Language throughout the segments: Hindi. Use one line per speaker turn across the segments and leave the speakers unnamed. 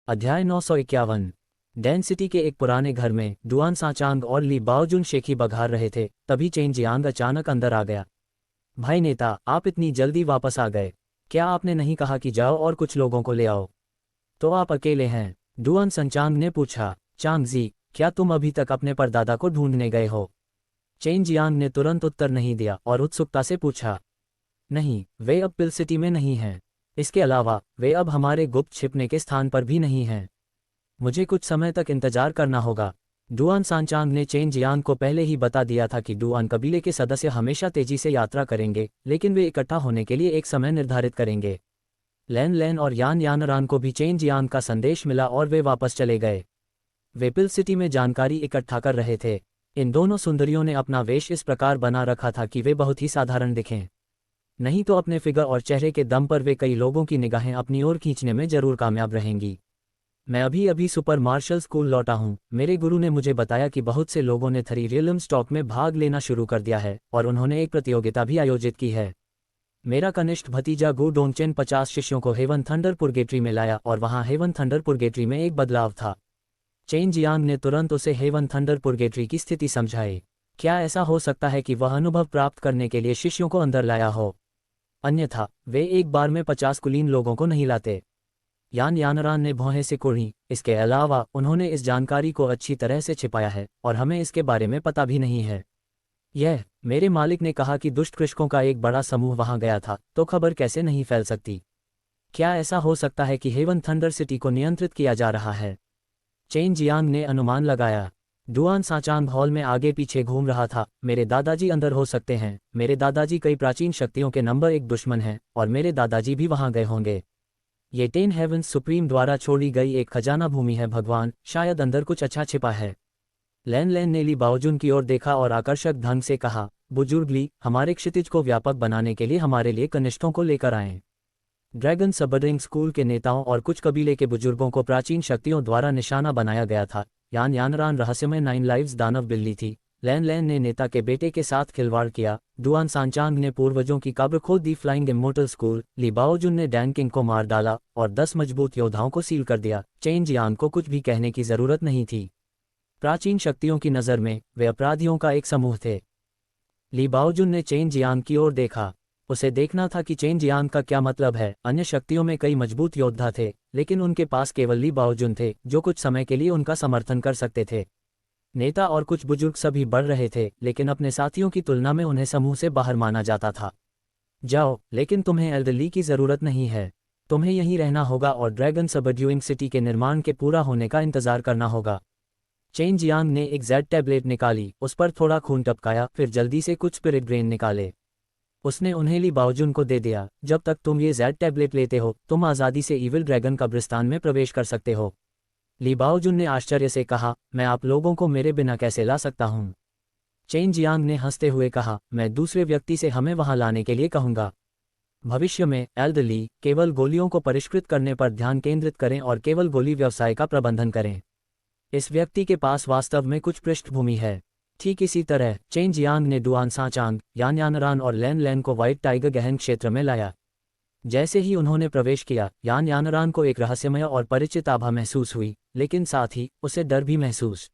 अध्याय 951। डैन सिटी के एक पुराने घर में डुआन सांचांग और ली बाओजुन शेखी बघार रहे थे, तभी चेन जियांग अचानक अंदर आ गया। भाई नेता, आप इतनी जल्दी वापस आ गए। क्या आपने नहीं कहा कि जाओ और कुछ लोगों को ले आओ? तो आप अकेले हैं? डुआन संचांग ने पूछा। चांग जी, क्या तुम अभी तक अपने परदादा को ढूंढने गए हो? चेन जियांग ने तुरंत उत्तर नहीं दिया और उत्सुकता से पूछा। नहीं, वे अब पिल सिटी में नहीं हैं। इसके अलावा वे अब हमारे गुप्त छिपने के स्थान पर भी नहीं हैं। मुझे कुछ समय तक इंतजार करना होगा। डुआन सांचांग ने चेन जियांग को पहले ही बता दिया था कि डुआन कबीले के सदस्य हमेशा तेजी से यात्रा करेंगे, लेकिन वे इकट्ठा होने के लिए एक समय निर्धारित करेंगे। लैन लैन और यान यानरान को भी चेन जियांग का संदेश मिला और वे वापस चले गए। वे पिल सिटी में जानकारी इकट्ठा कर रहे थे। इन दोनों सुंदरियों ने अपना वेश इस प्रकार बना रखा था कि वे बहुत ही साधारण दिखें, नहीं तो अपने फिगर और चेहरे के दम पर वे कई लोगों की निगाहें अपनी ओर खींचने में जरूर कामयाब रहेंगी। मैं अभी अभी सुपर मार्शल स्कूल लौटा हूँ। मेरे गुरु ने मुझे बताया कि बहुत से लोगों ने थ्री रियलम स्टॉक में भाग लेना शुरू कर दिया है और उन्होंने एक प्रतियोगिता भी आयोजित की है। मेरा कनिष्ठ भतीजा गु डोंगचेन 50 शिष्यों को हेवन थंडर पुर्गेट्री में लाया और वहाँ हेवन थंडर पुर्गेट्री में एक बदलाव था। चेन जियांग ने तुरंत उसे हेवन थंडर पुर्गेट्री की स्थिति समझाई। क्या ऐसा हो सकता है कि वह अनुभव प्राप्त करने के लिए शिष्यों को अंदर लाया हो? अन्यथा वे एक बार में 50 कुलीन लोगों को नहीं लाते। यान यानरान ने भौहें से कुढ़ी। इसके अलावा उन्होंने इस जानकारी को अच्छी तरह से छिपाया है और हमें इसके बारे में पता भी नहीं है। यह मेरे मालिक ने कहा कि दुष्ट कृषकों का एक बड़ा समूह वहां गया था, तो खबर कैसे नहीं फैल सकती? क्या ऐसा हो सकता है कि हेवन थंडर सिटी को नियंत्रित किया जा रहा है? चेन जियांग ने अनुमान लगाया। डुआन सांचांग हॉल में आगे पीछे घूम रहा था। मेरे दादाजी अंदर हो सकते हैं। मेरे दादाजी कई प्राचीन शक्तियों के नंबर 1 दुश्मन हैं और मेरे दादाजी भी वहां गए होंगे। ये 10 हेवंस सुप्रीम द्वारा छोड़ी गई एक खजाना भूमि है भगवान, शायद अंदर कुछ अच्छा छिपा है। लैन लैन ने ली बाओजुन की ओर देखा और आकर्षक ढंग से कहा, बुजुर्ग ली, हमारे क्षितिज को व्यापक बनाने के लिए हमारे लिए कनिष्ठों को लेकर आएं। ड्रैगन सबरिंग स्कूल के नेताओं और कुछ कबीले के बुजुर्गों को प्राचीन शक्तियों द्वारा निशाना बनाया गया था। यान यानरान रहस्यमय 9 लाइव्स दानव बिल्ली थी। लैन लैन ने नेता के बेटे के साथ खिलवाड़ किया। डुआन सांचांग ने पूर्वजों की कब्र खोद दी फ्लाइंग इमोर्टल स्कूल। ली बाओजुन ने डैन किंग को मार डाला और 10 मजबूत योद्धाओं को सील कर दिया। चेन जियांग को कुछ भी कहने की जरूरत नहीं थी। प्राचीन शक्तियों की नज़र में वे अपराधियों का एक समूह थे। ली बाओजुन ने चेन जियांग की ओर देखा। उसे देखना था कि चेन जियांग का क्या मतलब है। अन्य शक्तियों में कई मजबूत योद्धा थे, लेकिन उनके पास केवल ली बाओजुन थे जो कुछ समय के लिए उनका समर्थन कर सकते थे। नेता और कुछ बुजुर्ग सभी बढ़ रहे थे, लेकिन अपने साथियों की तुलना में उन्हें समूह से बाहर माना जाता था। जाओ, लेकिन तुम्हें एल्डरली की जरूरत नहीं है। तुम्हें यहीं रहना होगा और ड्रैगन सबड्यूइंग सिटी के निर्माण के पूरा होने का इंतजार करना होगा। चेन जियांग ने एक जेड टैबलेट निकाली, उस पर थोड़ा खून टपकाया, फिर जल्दी से कुछ स्पिरिट ग्रेन निकाले। उसने उन्हें ली बाओजुन को दे दिया। जब तक तुम ये जेड टैबलेट लेते हो, तुम आज़ादी से ईविल ड्रैगन कब्रिस्तान में प्रवेश कर सकते हो। ली बाओजुन ने आश्चर्य से कहा, मैं आप लोगों को मेरे बिना कैसे ला सकता हूँ? चेन जियांग ने हंसते हुए कहा, मैं दूसरे व्यक्ति से हमें वहां लाने के लिए कहूंगा। भविष्य में एल्डरली केवल गोलियों को परिष्कृत करने पर ध्यान केंद्रित करें और केवल गोली व्यवसाय का प्रबंधन करें। इस व्यक्ति के पास वास्तव में कुछ पृष्ठभूमि है। ठीक इसी तरह चेन जियांग ने डुआन सांचांग, यान यानरान और लैन लैन को व्हाइट टाइगर गहन क्षेत्र में लाया। जैसे ही उन्होंने प्रवेश किया, यान यानरान को एक रहस्यमय और परिचित आभा महसूस हुई, लेकिन साथ ही उसे डर भी महसूस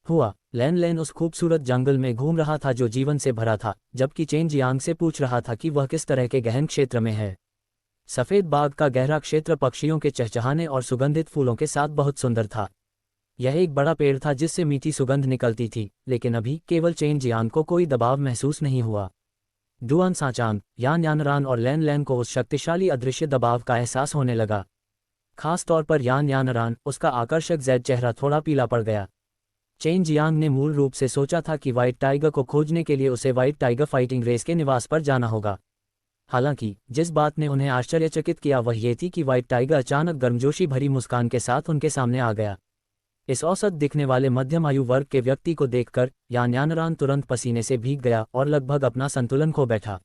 हुआ। लैन लैन उस खूबसूरत जंगल में घूम रहा था जो जीवन से भरा था, जबकि चेन जियांग से पूछ रहा था कि वह किस तरह के गहन क्षेत्र में है। सफ़ेद बाग का गहरा क्षेत्र पक्षियों के चहचहाने और सुगंधित फूलों के साथ बहुत सुंदर था। यह एक बड़ा पेड़ था जिससे मीठी सुगंध निकलती थी, लेकिन अभी केवल चेन जियांग को कोई दबाव महसूस नहीं हुआ। डुआन सांचांग, यान यानरान और लैन लैन को उस शक्तिशाली अदृश्य दबाव का एहसास होने लगा। खास तौर पर यान यानरान, उसका आकर्षक जेड चेहरा थोड़ा पीला पड़ गया। चेन जियांग ने मूल रूप से सोचा था कि व्हाइट टाइगर को खोजने के लिए उसे व्हाइट टाइगर फाइटिंग रेस के निवास पर जाना होगा। हालांकि जिस बात ने उन्हें आश्चर्यचकित किया वह ये थी कि व्हाइट टाइगर अचानक गर्मजोशी भरी मुस्कान के साथ उनके सामने आ गया। इस औसत दिखने वाले मध्यम आयु वर्ग के व्यक्ति को देखकर यान यानरान तुरंत पसीने से भीग गया और लगभग अपना संतुलन खो बैठा।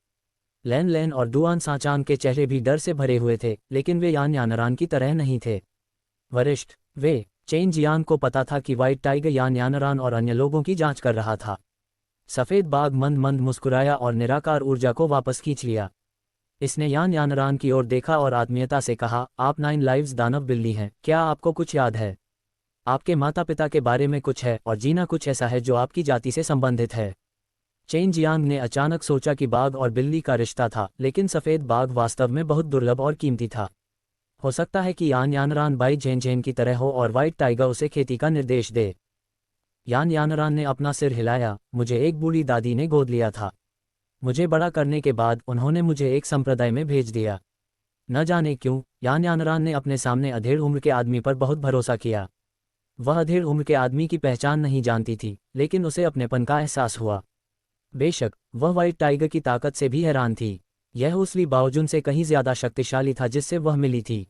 लैन लैन और डुआन सांचांग के चेहरे भी डर से भरे हुए थे, लेकिन वे यान यानरान की तरह नहीं थे वरिष्ठ। वे चेन जियांग को पता था कि व्हाइट टाइगर यान यानरान और अन्य लोगों की जांच कर रहा था। सफ़ेद बाघ मंद मंद मुस्कुराया और निराकार ऊर्जा को वापस खींच लिया। इसने यान यानरान की ओर देखा और आत्मीयता से कहा, आप 9 लाइव्स दानव बिल्ली हैं, क्या आपको कुछ याद है? आपके माता पिता के बारे में कुछ है और जीना कुछ ऐसा है जो आपकी जाति से संबंधित है। चेन जियांग ने अचानक सोचा कि बाघ और बिल्ली का रिश्ता था, लेकिन सफ़ेद बाघ वास्तव में बहुत दुर्लभ और कीमती था। हो सकता है कि यान यानरान बाई झेन झेन की तरह हो और व्हाइट टाइगर उसे खेती का निर्देश दे। यान यानरान ने अपना सिर हिलाया, मुझे एक बूढ़ी दादी ने गोद लिया था। मुझे बड़ा करने के बाद उन्होंने मुझे एक संप्रदाय में भेज दिया। न जाने क्यों, यान यानरान ने अपने सामने अधेड़ उम्र के आदमी पर बहुत भरोसा किया। वह अधेड़ उम्र के आदमी की पहचान नहीं जानती थी, लेकिन उसे अपनेपन का एहसास हुआ। बेशक वह व्हाइट टाइगर की ताकत से भी हैरान थी। यह उस ली बाओजुन से कहीं ज्यादा शक्तिशाली था जिससे वह मिली थी।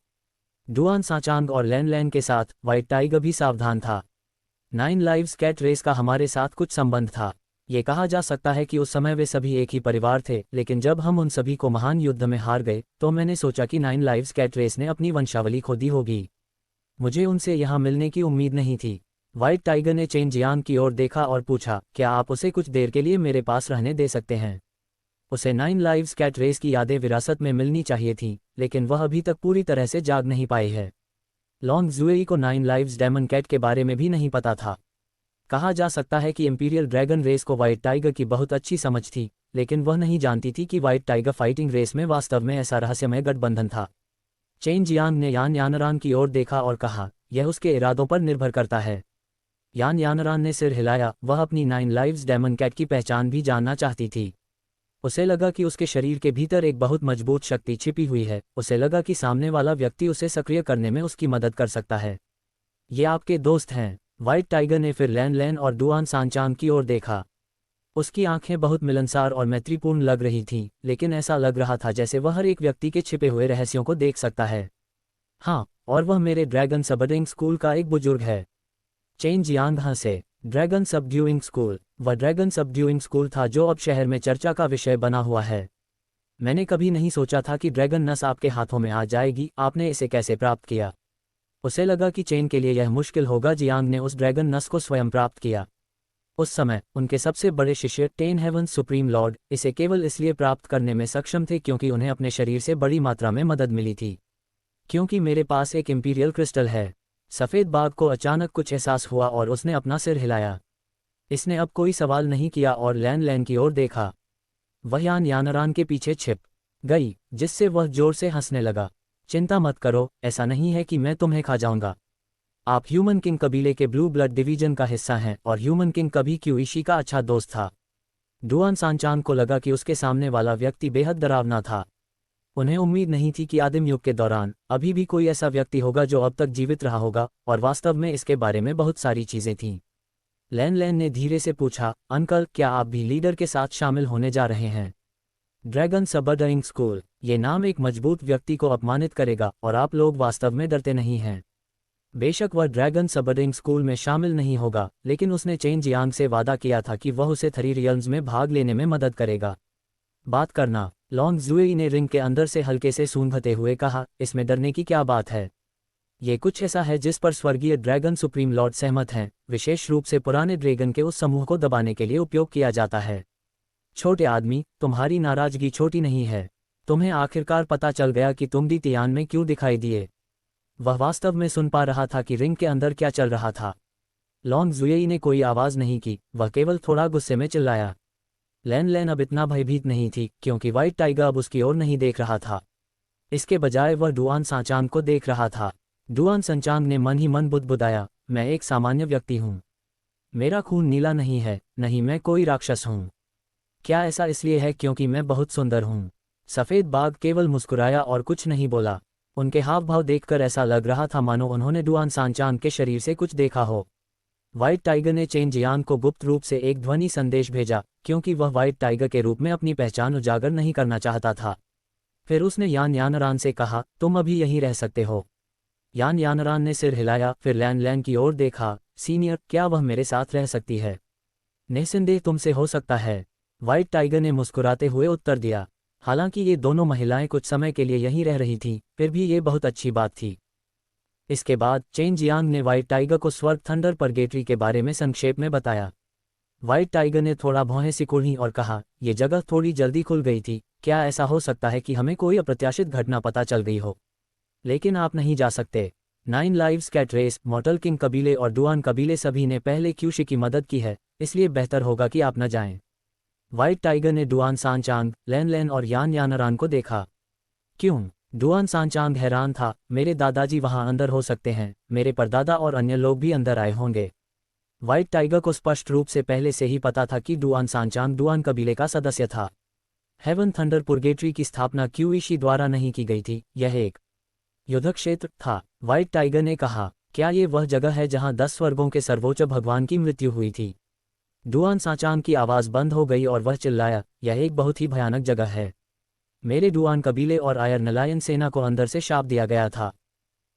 डुआन सांचांग और लैन लैन के साथ व्हाइट टाइगर भी सावधान था। 9 लाइव्स कैट रेस का हमारे साथ कुछ संबंध था। ये कहा जा सकता है कि उस समय वे सभी एक ही परिवार थे, लेकिन जब हम उन सभी को महान युद्ध में हार गए तो मैंने सोचा कि 9 लाइव्स कैट रेस ने अपनी वंशावली खो दी होगी। मुझे उनसे यहाँ मिलने की उम्मीद नहीं थी। व्हाइट टाइगर ने चेन जियांग की ओर देखा और पूछा, क्या आप उसे कुछ देर के लिए मेरे पास रहने दे सकते हैं? उसे 9 लाइव्स कैट रेस की यादें विरासत में मिलनी चाहिए थी, लेकिन वह अभी तक पूरी तरह से जाग नहीं पाई है। लॉन्ग जुएई को 9 लाइव्स डेमन कैट के बारे में भी नहीं पता था। कहा जा सकता है कि इंपीरियल ड्रैगन रेस को व्हाइट टाइगर की बहुत अच्छी समझ थी, लेकिन वह नहीं जानती थी कि व्हाइट टाइगर फाइटिंग रेस में वास्तव में ऐसा रहस्यमय गठबंधन था। चेन जियांग ने यान यानरान की ओर देखा और कहा, यह उसके इरादों पर निर्भर करता है। यान यानरान ने सिर हिलाया, वह अपनी 9 लाइव्स डेमन कैट की पहचान भी जानना चाहती थी। उसे लगा कि उसके शरीर के भीतर एक बहुत मजबूत शक्ति छिपी हुई है। उसे लगा कि सामने वाला व्यक्ति उसे सक्रिय करने में उसकी मदद कर सकता है। ये आपके दोस्त हैं। व्हाइट टाइगर ने फिर लैन लैन और डुआन सांचांग की ओर देखा। उसकी आंखें बहुत मिलनसार और मैत्रीपूर्ण लग रही थीं, लेकिन ऐसा लग रहा था जैसे वह हर एक व्यक्ति के छिपे हुए रहस्यों को देख सकता है। हाँ, और वह मेरे ड्रैगन सबडिंग स्कूल का एक बुजुर्ग है। चेन जियांग हंसे। Dragon subduing school. वह ड्रैगन सबड्यूइंग स्कूल था जो अब शहर में चर्चा का विषय बना हुआ है। मैंने कभी नहीं सोचा था कि ड्रैगन नस आपके हाथों में आ जाएगी। आपने इसे कैसे प्राप्त किया? उसे लगा कि चेन के लिए यह मुश्किल होगा। जियांग ने उस ड्रैगन नस को स्वयं प्राप्त किया। उस समय उनके सबसे बड़े शिष्य टेन हेवन सुप्रीम लॉर्ड इसे केवल इसलिए प्राप्त करने में सक्षम थे क्योंकि उन्हें अपने शरीर से बड़ी मात्रा में मदद मिली थी। क्योंकि मेरे पास एक इंपीरियल क्रिस्टल है। सफ़ेद बाघ को अचानक कुछ एहसास हुआ और उसने अपना सिर हिलाया। इसने अब कोई सवाल नहीं किया और लैन लैन की ओर देखा। वह यान यानरान के पीछे छिप गई, जिससे वह जोर से हंसने लगा। चिंता मत करो, ऐसा नहीं है कि मैं तुम्हें खा जाऊंगा। आप ह्यूमन किंग कबीले के ब्लू ब्लड डिवीजन का हिस्सा हैं और ह्यूमन किंग कभी क्यूइशी का अच्छा दोस्त था। डुआन सांचांग को लगा कि उसके सामने वाला व्यक्ति बेहद डरावना था। उन्हें उम्मीद नहीं थी कि आदिम युग के दौरान अभी भी कोई ऐसा व्यक्ति होगा जो अब तक जीवित रहा होगा, और वास्तव में इसके बारे में बहुत सारी चीज़ें थीं। लैन लैन ने धीरे से पूछा, अंकल, क्या आप भी लीडर के साथ शामिल होने जा रहे हैं? ड्रैगन सबडिंग स्कूल। ये नाम एक मजबूत व्यक्ति को अपमानित करेगा और आप लोग वास्तव में डरते नहीं हैं। बेशक वह ड्रैगन सबडिंग स्कूल में शामिल नहीं होगा, लेकिन उसने चेन जियांग से वादा किया था कि वह उसे 3 रियल्म्स में भाग लेने में मदद करेगा। बात करना। लॉन्ग जुएई ने रिंग के अंदर से हल्के से सूंघते हुए कहा, इसमें डरने की क्या बात है? ये कुछ ऐसा है जिस पर स्वर्गीय ड्रैगन सुप्रीम लॉर्ड सहमत हैं। विशेष रूप से पुराने ड्रैगन के उस समूह को दबाने के लिए उपयोग किया जाता है। छोटे आदमी, तुम्हारी नाराजगी छोटी नहीं है। तुम्हें आखिरकार पता चल गया कि तुम डी तियान में क्यों दिखाई दिए। वह वास्तव में सुन पा रहा था कि रिंग के अंदर क्या चल रहा था। लॉन्ग जुएई ने कोई आवाज़ नहीं की, वह केवल थोड़ा गुस्से में चिल्लाया। लैन लैन अब इतना भयभीत नहीं थी क्योंकि व्हाइट टाइगर अब उसकी ओर नहीं देख रहा था। इसके बजाय वह डुआन सांचांग को देख रहा था। डुआन सांचांग ने मन ही मन बुदबुदाया, मैं एक सामान्य व्यक्ति हूँ। मेरा खून नीला नहीं है, नहीं मैं कोई राक्षस हूँ। क्या ऐसा इसलिए है क्योंकि मैं बहुत सुंदर हूँ? सफ़ेद बाघ केवल मुस्कुराया और कुछ नहीं बोला। उनके हाव भाव देखकर ऐसा लग रहा था मानो उन्होंने डुआन सांचांग के शरीर से कुछ देखा हो। व्हाइट टाइगर ने चेन जियांग को गुप्त रूप से एक ध्वनि संदेश भेजा, क्योंकि वह व्हाइट टाइगर के रूप में अपनी पहचान उजागर नहीं करना चाहता था। फिर उसने यान यानरान से कहा, तुम अभी यहीं रह सकते हो। यान यानरान ने सिर हिलाया, फिर लैन लैन की ओर देखा। सीनियर, क्या वह मेरे साथ रह सकती है? निस्संदेह तुमसे हो सकता है, व्हाइट टाइगर ने मुस्कुराते हुए उत्तर दिया। हालांकि ये दोनों महिलाएं कुछ समय के लिए यहीं रह रही थीं, फिर भी ये बहुत अच्छी बात थी। इसके बाद चेन जियांग ने व्हाइट टाइगर को स्वर्ग थंडर परगेटरी के बारे में संक्षेप में बताया। व्हाइट टाइगर ने थोड़ा भौहें सिकुड़ी और कहा, ये जगह थोड़ी जल्दी खुल गई थी, क्या ऐसा हो सकता है कि हमें कोई अप्रत्याशित घटना पता चल गई हो? लेकिन आप नहीं जा सकते। 9 lives cat race, mortal king कबीले और डुआन कबीले सभी ने पहले क्यूशी की मदद की है, इसलिए बेहतर होगा कि आप न जाएं। व्हाइट टाइगर ने डुआन सांचांग, लैन लैन और यान यानरान को देखा। क्यों? डुआन सांचांग हैरान था, मेरे दादाजी वहां अंदर हो सकते हैं, मेरे परदादा और अन्य लोग भी अंदर आए होंगे। व्हाइट टाइगर को स्पष्ट रूप से पहले से ही पता था कि डुआन सांचांग डुआन कबीले का सदस्य था। हेवन थंडर पुर्गेटरी की स्थापना क्यूईशी द्वारा नहीं की गई थी, यह एक युद्ध क्षेत्र था। व्हाइट टाइगर ने कहा, क्या ये वह जगह है जहां 10 स्वर्गों के सर्वोच्च भगवान की मृत्यु हुई थी? डुआन सांचांग की आवाज़ बंद हो गई और वह चिल्लाया, यह एक बहुत ही भयानक जगह है। मेरे डुआन कबीले और आयर नलायन सेना को अंदर से शाप दिया गया था।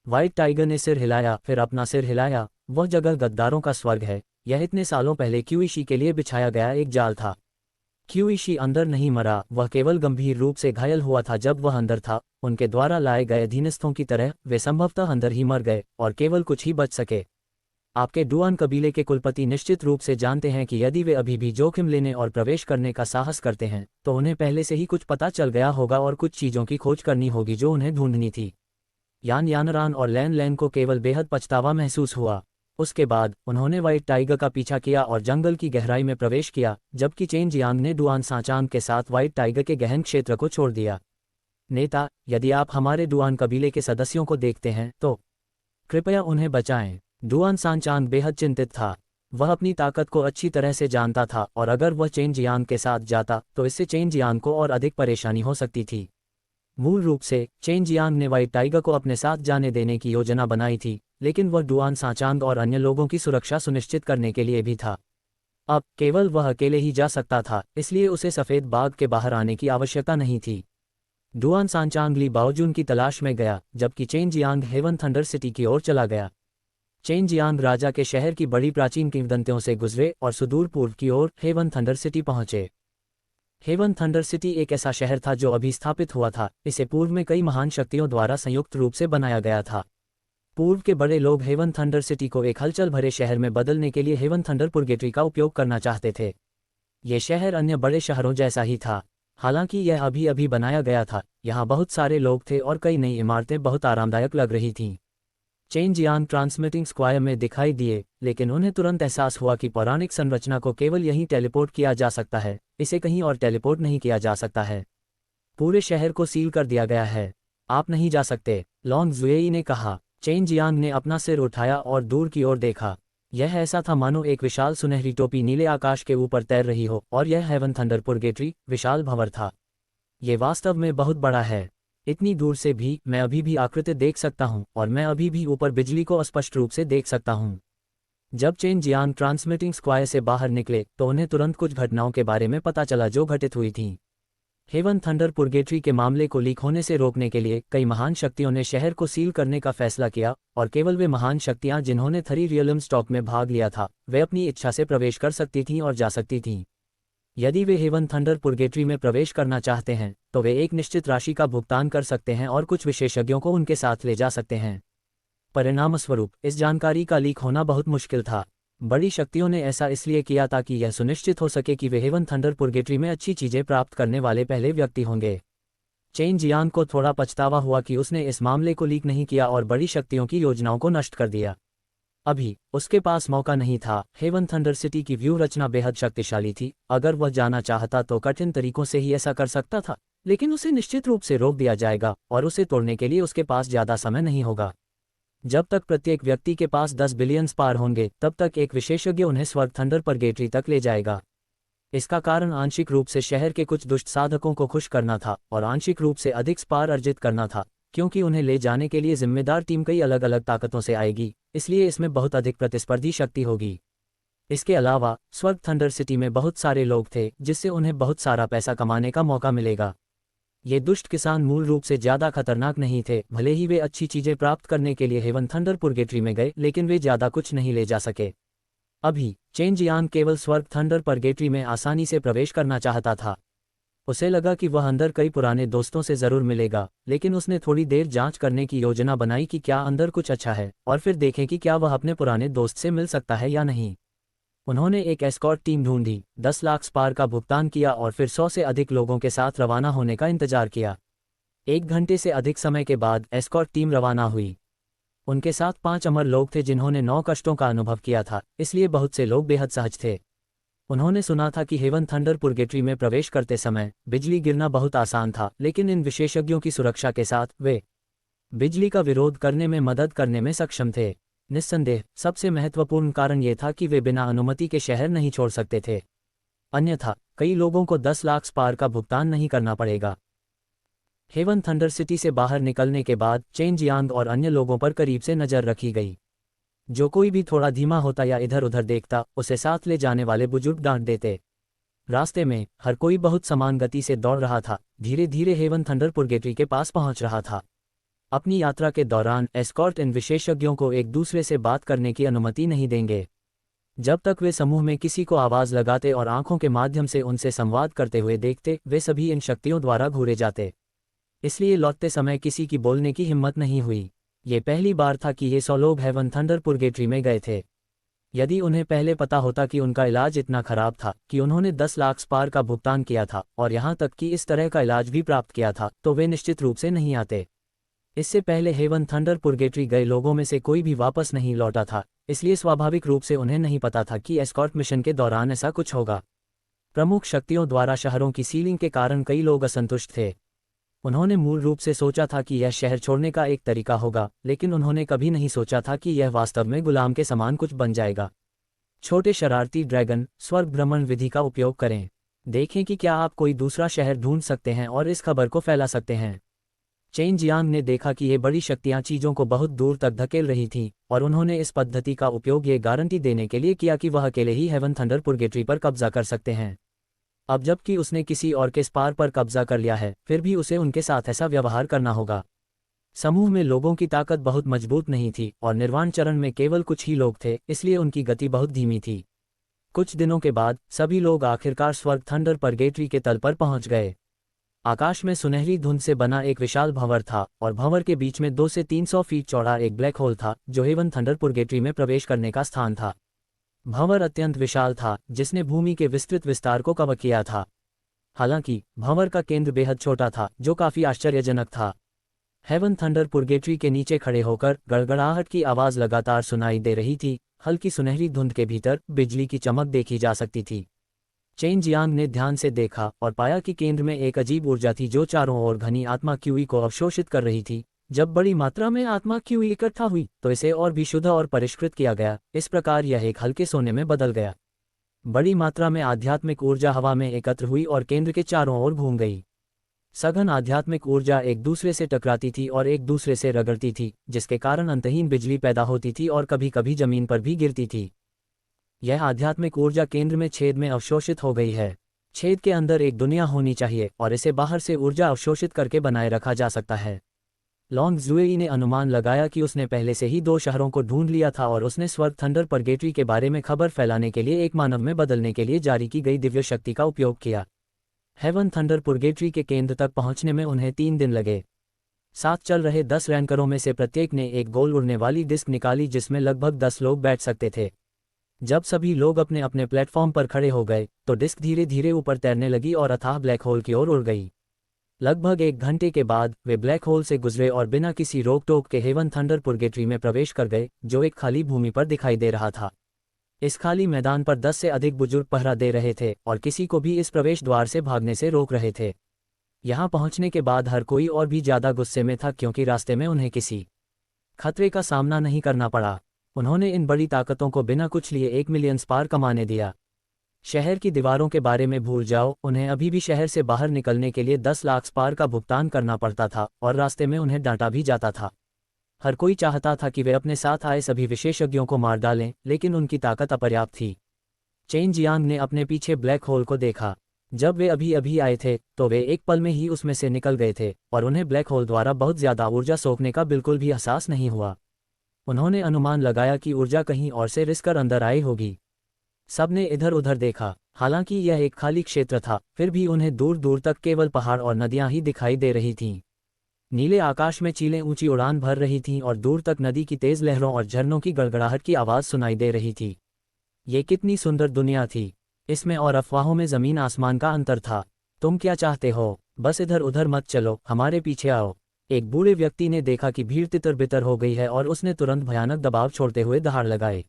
व्हाइट टाइगर ने सिर हिलाया, फिर अपना सिर हिलाया। वह जगह गद्दारों का स्वर्ग है, यह इतने सालों पहले क्यूईशी के लिए बिछाया गया एक जाल था। क्यूईशी अंदर नहीं मरा, वह केवल गंभीर रूप से घायल हुआ था। जब वह अंदर था, उनके द्वारा लाए गए अधीनस्थों की तरह वे संभवतः अंदर ही मर गए और केवल कुछ ही बच सके। आपके डुआन कबीले के कुलपति निश्चित रूप से जानते हैं कि यदि वे अभी भी जोखिम लेने और प्रवेश करने का साहस करते हैं, तो उन्हें पहले से ही कुछ पता चल गया होगा और कुछ चीज़ों की खोज करनी होगी जो उन्हें ढूंढनी थी। यान यानरान और लैन लैन को केवल बेहद पछतावा महसूस हुआ। उसके बाद उन्होंने व्हाइट टाइगर का पीछा किया और जंगल की गहराई में प्रवेश किया, जबकि चेन जियांग ने डुआन सांचांग के साथ व्हाइट टाइगर के गहन क्षेत्र को छोड़ दिया। नेता, यदि आप हमारे डुआन कबीले के सदस्यों को देखते हैं तो कृपया उन्हें बचाएं। डुआन सांचांग बेहद चिंतित था। वह अपनी ताकत को अच्छी तरह से जानता था और अगर वह चेन जियांग के साथ जाता तो इससे चेन जियांग को और अधिक परेशानी हो सकती थी। मूल रूप से चेन जियांग ने व्हाइट टाइगर को अपने साथ जाने देने की योजना बनाई थी, लेकिन वह डुआन सांचांग और अन्य लोगों की सुरक्षा सुनिश्चित करने के लिए भी था। अब केवल वह अकेले ही जा सकता था, इसलिए उसे सफ़ेद बाग के बाहर आने की आवश्यकता नहीं थी। डुआन सांचांग ली बाओजुन की तलाश में गया, जबकि Chen Jiang heaven thunder city की ओर चला गया। चेन जियांग राजा के शहर की बड़ी प्राचीन किंवदंतियों से गुजरे और सुदूर पूर्व की ओर हेवन थंडर सिटी पहुंचे। हेवन थंडर सिटी एक ऐसा शहर था जो अभी स्थापित हुआ था। इसे पूर्व में कई महान शक्तियों द्वारा संयुक्त रूप से बनाया गया था। पूर्व के बड़े लोग हेवन थंडर सिटी को एक हलचल भरे शहर में बदलने के लिए हेवन थंडर पुर्गेटरी का उपयोग करना चाहते थे। ये शहर अन्य बड़े शहरों जैसा ही था, हालांकि यह अभी अभी बनाया गया था। यहाँ बहुत सारे लोग थे और कई नई इमारतें बहुत आरामदायक लग रही थीं। चेन जियांग ट्रांसमिटिंग स्क्वायर में दिखाई दिए, लेकिन उन्हें तुरंत एहसास हुआ कि पौराणिक संरचना को केवल यहीं टेलीपोर्ट किया जा सकता है, इसे कहीं और टेलीपोर्ट नहीं किया जा सकता है। पूरे शहर को सील कर दिया गया है, आप नहीं जा सकते, लॉन्ग जुएई ने कहा। चेन जियांग ने अपना सिर उठाया और दूर की ओर देखा। यह ऐसा था मानो एक विशाल सुनहरी टोपी नीले आकाश के ऊपर तैर रही हो, और यह हेवन थंडर पुर्गेटरी विशाल भंवर था। ये वास्तव में बहुत बड़ा है। इतनी दूर से भी मैं अभी भी आकृति देख सकता हूँ और मैं अभी भी ऊपर बिजली को स्पष्ट रूप से देख सकता हूँ। जब चेन जियांग ट्रांसमिटिंग स्क्वायर से बाहर निकले तो उन्हें तुरंत कुछ घटनाओं के बारे में पता चला जो घटित हुई थीं। हेवन थंडर पुर्गेटरी के मामले को लीक होने से रोकने के लिए कई महान शक्तियों ने शहर को सील करने का फैसला किया, और केवल वे महान शक्तियां जिन्होंने थ्री रियलम स्टॉक में भाग लिया था, वे अपनी इच्छा से प्रवेश कर सकती थीं और जा सकती थीं। यदि वे हेवन थंडर पुर्गेटरी में प्रवेश करना चाहते हैं तो वे एक निश्चित राशि का भुगतान कर सकते हैं और कुछ विशेषज्ञों को उनके साथ ले जा सकते हैं। परिणामस्वरूप इस जानकारी का लीक होना बहुत मुश्किल था। बड़ी शक्तियों ने ऐसा इसलिए किया ताकि यह सुनिश्चित हो सके कि वे हेवन थंडर पुर्गेटरी में अच्छी चीजें प्राप्त करने वाले पहले व्यक्ति होंगे। चेन जियांग को थोड़ा पछतावा हुआ कि उसने इस मामले को लीक नहीं किया और बड़ी शक्तियों की योजनाओं को नष्ट कर दिया। अभी उसके पास मौका नहीं था। हेवन थंडर सिटी की व्यू रचना बेहद शक्तिशाली थी। अगर वह जाना चाहता तो कठिन तरीकों से ही ऐसा कर सकता था, लेकिन उसे निश्चित रूप से रोक दिया जाएगा और उसे तोड़ने के लिए उसके पास ज़्यादा समय नहीं होगा। जब तक प्रत्येक व्यक्ति के पास 10 बिलियन स्पार होंगे, तब तक एक विशेषज्ञ उन्हें स्वर्ग थंडर पुर्गेटरी तक ले जाएगा। इसका कारण आंशिक रूप से शहर के कुछ दुष्ट साधकों को खुश करना था और आंशिक रूप से अधिक स्पार अर्जित करना था, क्योंकि उन्हें ले जाने के लिए जिम्मेदार टीम कई अलग अलग ताकतों से आएगी, इसलिए इसमें बहुत अधिक प्रतिस्पर्धी शक्ति होगी। इसके अलावा स्वर्ग थंडर सिटी में बहुत सारे लोग थे, जिससे उन्हें बहुत सारा पैसा कमाने का मौका मिलेगा। ये दुष्ट किसान मूल रूप से ज़्यादा खतरनाक नहीं थे। भले ही वे अच्छी चीज़ें प्राप्त करने के लिए हेवन थंडर पुर्गेटरी में गए, लेकिन वे ज़्यादा कुछ नहीं ले जा सके। अभी चेन जियांग केवल स्वर्ग थंडर पुर्गेटरी में आसानी से प्रवेश करना चाहता था। उसे लगा कि वह अंदर कई पुराने दोस्तों से ज़रूर मिलेगा, लेकिन उसने थोड़ी देर जांच करने की योजना बनाई कि क्या अंदर कुछ अच्छा है, और फिर देखें कि क्या वह अपने पुराने दोस्त से मिल सकता है या नहीं। उन्होंने एक एस्कॉर्ट टीम ढूंढी, 10 लाख स्पार का भुगतान किया और फिर 100 से अधिक लोगों के साथ रवाना होने का इंतजार किया। 1 घंटे से अधिक समय के बाद एस्कॉर्ट टीम रवाना हुई। उनके साथ 5 अमर लोग थे जिन्होंने 9 कष्टों का अनुभव किया था, इसलिए बहुत से लोग बेहद सहज थे। उन्होंने सुना था कि हेवन थंडर पुर्गेटरी में प्रवेश करते समय बिजली गिरना बहुत आसान था, लेकिन इन विशेषज्ञों की सुरक्षा के साथ वे बिजली का विरोध करने में मदद करने में सक्षम थे। निस्संदेह सबसे महत्वपूर्ण कारण ये था कि वे बिना अनुमति के शहर नहीं छोड़ सकते थे, अन्यथा कई लोगों को 10 लाख स्पार का भुगतान नहीं करना पड़ेगा। हेवन थंडर सिटी से बाहर निकलने के बाद चेन जियांग और अन्य लोगों पर करीब से नजर रखी गई। जो कोई भी थोड़ा धीमा होता या इधर उधर देखता, उसे साथ ले जाने वाले बुजुर्ग डांट देते। रास्ते में हर कोई बहुत समान गति से दौड़ रहा था, धीरे धीरे हेवन थंडर पुर्गेटरी के पास पहुंच रहा था। अपनी यात्रा के दौरान एस्कॉर्ट इन विशेषज्ञों को एक दूसरे से बात करने की अनुमति नहीं देंगे। जब तक वे समूह में किसी को आवाज लगाते और आंखों के माध्यम से उनसे संवाद करते हुए देखते, वे सभी इन शक्तियों द्वारा घूरे जाते। इसलिए लौटते समय किसी की बोलने की हिम्मत नहीं हुई। ये पहली बार था कि ये 100 लोग हेवन थंडर पुर्गेटरी में गए थे। यदि उन्हें पहले पता होता कि उनका इलाज इतना खराब था कि उन्होंने 10 लाख स्पार का भुगतान किया था और यहाँ तक कि इस तरह का इलाज भी प्राप्त किया था, तो वे निश्चित रूप से नहीं आते। इससे पहले हेवन थंडर पुर्गेटरी गए लोगों में से कोई भी वापस नहीं लौटा था, इसलिए स्वाभाविक रूप से उन्हें नहीं पता था कि एस्कॉर्ट मिशन के दौरान ऐसा कुछ होगा। प्रमुख शक्तियों द्वारा शहरों की सीलिंग के कारण कई लोग असंतुष्ट थे। उन्होंने मूल रूप से सोचा था कि यह शहर छोड़ने का एक तरीका होगा, लेकिन उन्होंने कभी नहीं सोचा था कि यह वास्तव में गुलाम के समान कुछ बन जाएगा। छोटे शरारती ड्रैगन, स्वर्ग भ्रमण विधि का उपयोग करें। देखें कि क्या आप कोई दूसरा शहर ढूंढ सकते हैं और इस खबर को फैला सकते हैं। चेन जियांग ने देखा कि ये बड़ी शक्तियां चीजों को बहुत दूर तक धकेल रही थीं, और उन्होंने इस पद्धति का उपयोग ये गारंटी देने के लिए किया कि वह अकेले ही हेवन थंडर पुर्गेटरी पर कब्जा कर सकते हैं। अब जबकि उसने किसी और के स्पार पर कब्जा कर लिया है, फिर भी उसे उनके साथ ऐसा व्यवहार करना होगा। समूह में लोगों की ताकत बहुत मजबूत नहीं थी और निर्वाण चरण में केवल कुछ ही लोग थे, इसलिए उनकी गति बहुत धीमी थी। कुछ दिनों के बाद सभी लोग आखिरकार स्वर्ग थंडर पुर्गेटरी के तल पर पहुंच गए। आकाश में सुनहरी धुंध से बना एक विशाल भंवर था और भंवर के बीच में 200 से 300 फीट चौड़ा एक ब्लैक होल था, जो हेवन थंडर पुर्गेटरी में प्रवेश करने का स्थान था। भंवर अत्यंत विशाल था, जिसने भूमि के विस्तृत विस्तार को कवर किया था। हालांकि भंवर का केंद्र बेहद छोटा था, जो काफी आश्चर्यजनक था। हेवन थंडर पुर्गेटरी के नीचे खड़े होकर गड़गड़ाहट की आवाज लगातार सुनाई दे रही थी। हल्की सुनहरी धुंध के भीतर बिजली की चमक देखी जा सकती थी। चेन जियांग ने ध्यान से देखा और पाया कि केंद्र में एक अजीब ऊर्जा थी जो चारों ओर घनी आत्मा क्यूई को अवशोषित कर रही थी। जब बड़ी मात्रा में आत्मा क्यूई इकट्ठा हुई तो इसे और भी शुद्ध और परिष्कृत किया गया। इस प्रकार यह एक हल्के सोने में बदल गया। बड़ी मात्रा में आध्यात्मिक ऊर्जा हवा में एकत्र हुई और केंद्र के चारों ओर घूम गई। सघन आध्यात्मिक ऊर्जा एक दूसरे से टकराती थी और एक दूसरे से रगड़ती थी, जिसके कारण अंतहीन बिजली पैदा होती थी और कभी कभी जमीन पर भी गिरती थी। यह आध्यात्मिक ऊर्जा केंद्र में छेद में अवशोषित हो गई है। छेद के अंदर एक दुनिया होनी चाहिए और इसे बाहर से ऊर्जा अवशोषित करके बनाए रखा जा सकता है। लॉन्ग जुएई ने अनुमान लगाया कि उसने पहले से ही 2 शहरों को ढूंढ लिया था और उसने स्वर्ग थंडर पुर्गेटरी के बारे में खबर फैलाने के लिए एक मानव में बदलने के लिए जारी की गई दिव्य शक्ति का उपयोग किया। हेवन थंडर पुर्गेटरी के केंद्र तक पहुंचने में उन्हें 3 दिन लगे। साथ चल रहे 10 रैंकरों में से प्रत्येक ने एक गोल उड़ने वाली डिस्क निकाली जिसमें लगभग 10 लोग बैठ सकते थे। जब सभी लोग अपने अपने प्लेटफॉर्म पर खड़े हो गए तो डिस्क धीरे धीरे ऊपर तैरने लगी और अथाह ब्लैक होल की ओर उड़ गई। लगभग 1 घंटे के बाद वे ब्लैक होल से गुजरे और बिना किसी रोक टोक के हेवन थंडर पुर्गेटरी में प्रवेश कर गए, जो एक खाली भूमि पर दिखाई दे रहा था। इस खाली मैदान पर 10 से अधिक बुजुर्ग पहरा दे रहे थे और किसी को भी इस प्रवेश द्वार से भागने से रोक रहे थे। यहाँ पहुंचने के बाद हर कोई और भी ज्यादा गुस्से में था, क्योंकि रास्ते में उन्हें किसी खतरे का सामना नहीं करना पड़ा। उन्होंने इन बड़ी ताकतों को बिना कुछ लिए 1 मिलियन स्पार कमाने दिया। शहर की दीवारों के बारे में भूल जाओ, उन्हें अभी भी शहर से बाहर निकलने के लिए 10 लाख स्पार का भुगतान करना पड़ता था और रास्ते में उन्हें डांटा भी जाता था। हर कोई चाहता था कि वे अपने साथ आए सभी विशेषज्ञों को मार डालें, लेकिन उनकी ताकत अपर्याप्त थी। चेन जियांग ने अपने पीछे ब्लैक होल को देखा। जब वे अभी अभी आए थे तो वे एक पल में ही उसमें से निकल गए थे और उन्हें ब्लैक होल द्वारा बहुत ज्यादा ऊर्जा सोखने का बिल्कुल भी एहसास नहीं हुआ। उन्होंने अनुमान लगाया कि ऊर्जा कहीं और से रिसकर अंदर आई होगी। सबने इधर उधर देखा। हालांकि यह एक खाली क्षेत्र था, फिर भी उन्हें दूर दूर तक केवल पहाड़ और नदियां ही दिखाई दे रही थीं। नीले आकाश में चीलें ऊंची उड़ान भर रही थीं और दूर तक नदी की तेज लहरों और झरनों की गड़गड़ाहट की आवाज सुनाई दे रही थी। ये कितनी सुंदर दुनिया थी। इसमें और अफवाहों में ज़मीन आसमान का अंतर था। तुम क्या चाहते हो? बस इधर उधर मत चलो, हमारे पीछे आओ। एक बूढ़े व्यक्ति ने देखा कि भीड़ तितर बितर हो गई है और उसने तुरंत भयानक दबाव छोड़ते हुए दहाड़ लगाए।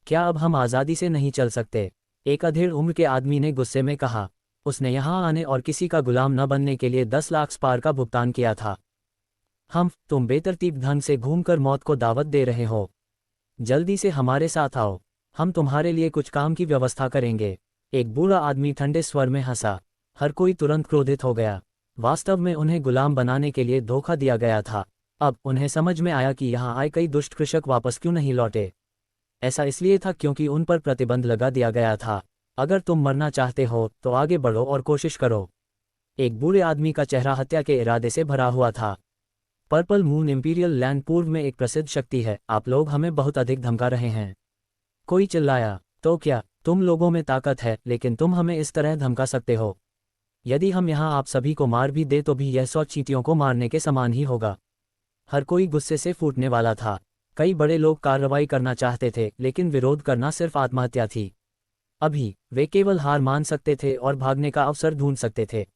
क्या अब हम आज़ादी से नहीं चल सकते? एक अधेड़ उम्र के आदमी ने गुस्से में कहा। उसने यहाँ आने और किसी का गुलाम न बनने के लिए 10 लाख स्पार का भुगतान किया था। तुम बेतरतीब ढंग से घूमकर मौत को दावत दे रहे हो। जल्दी से हमारे साथ आओ, हम तुम्हारे लिए कुछ काम की व्यवस्था करेंगे। एक बूढ़ा आदमी ठंडे स्वर में हंसा। हर कोई तुरंत क्रोधित हो गया। वास्तव में उन्हें गुलाम बनाने के लिए धोखा दिया गया था। अब उन्हें समझ में आया कि यहाँ आए कई दुष्ट कृषक वापस क्यों नहीं लौटे। ऐसा इसलिए था क्योंकि उन पर प्रतिबंध लगा दिया गया था। अगर तुम मरना चाहते हो तो आगे बढ़ो और कोशिश करो। एक बूढ़े आदमी का चेहरा हत्या के इरादे से भरा हुआ था। पर्पल मून इंपीरियल लैंड पूर्व में एक प्रसिद्ध शक्ति है, आप लोग हमें बहुत अधिक धमका रहे हैं। कोई चिल्लाया। तो क्या तुम लोगों में ताकत है, लेकिन तुम हमें इस तरह धमका सकते हो? यदि हम यहाँ आप सभी को मार भी दे तो भी यह 100 चींटियों को मारने के समान ही होगा। हर कोई गुस्से से फूटने वाला था। कई बड़े लोग कार्रवाई करना चाहते थे, लेकिन विरोध करना सिर्फ आत्महत्या थी। अभी वे केवल हार मान सकते थे और भागने का अवसर ढूंढ सकते थे।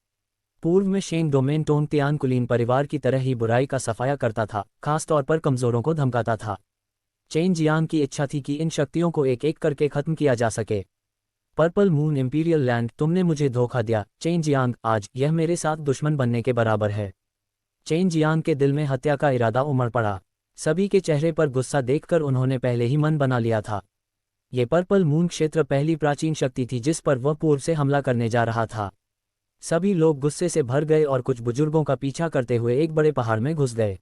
पूर्व में शेंग डोमेन टोंगतियान कुलीन परिवार की तरह ही बुराई का सफाया करता था, खासतौर पर कमजोरों को धमकाता था। चेन जियांग की इच्छा थी कि इन शक्तियों को एक एक करके खत्म किया जा सके। पर्पल मून इंपीरियल लैंड, तुमने मुझे धोखा दिया। चेन जियांग, आज यह मेरे साथ दुश्मन बनने के बराबर है। चेन जियांग के दिल में हत्या का इरादा उमड़ पड़ा। सभी के चेहरे पर गुस्सा देखकर उन्होंने पहले ही मन बना लिया था। ये पर्पल मून क्षेत्र पहली प्राचीन शक्ति थी जिस पर वह पूर्व से हमला करने जा रहा था। सभी लोग गुस्से से भर गए और कुछ बुजुर्गों का पीछा करते हुए एक बड़े पहाड़ में घुस गए।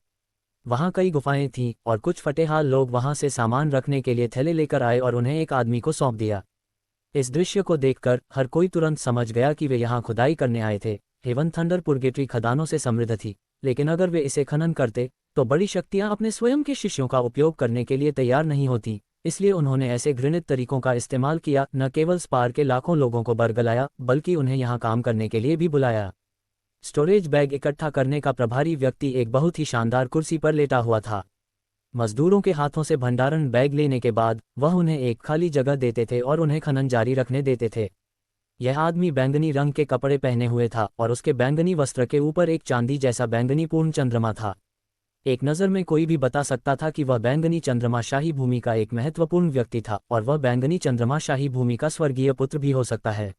वहां कई गुफाएं थीं और कुछ फटेहाल लोग वहां से सामान रखने के लिए थैले लेकर आए और उन्हें एक आदमी को सौंप दिया। इस दृश्य को देखकर हर कोई तुरंत समझ गया कि वे यहाँ खुदाई करने आए थे। हेवन थंडर पुर्गेटरी खदानों से समृद्ध थी, लेकिन अगर वे इसे खनन करते तो बड़ी शक्तियां अपने स्वयं के शिष्यों का उपयोग करने के लिए तैयार नहीं होती। इसलिए उन्होंने ऐसे घृणित तरीकों का इस्तेमाल किया, न केवल स्पार के लाखों लोगों को बरगलाया बल्कि उन्हें यहाँ काम करने के लिए भी बुलाया। स्टोरेज बैग इकट्ठा करने का प्रभारी व्यक्ति एक बहुत ही शानदार कुर्सी पर लेटा हुआ था। मजदूरों के हाथों से भंडारण बैग लेने के बाद वह उन्हें एक खाली जगह देते थे और उन्हें खनन जारी रखने देते थे। यह आदमी बैंगनी रंग के कपड़े पहने हुए था और उसके बैंगनी वस्त्र के ऊपर एक चांदी जैसा बैंगनी पूर्ण चंद्रमा था। एक नज़र में कोई भी बता सकता था कि वह बैंगनी चंद्रमा शाही भूमि का एक महत्वपूर्ण व्यक्ति था और वह बैंगनी चंद्रमा शाही भूमि का स्वर्गीय पुत्र भी हो सकता है।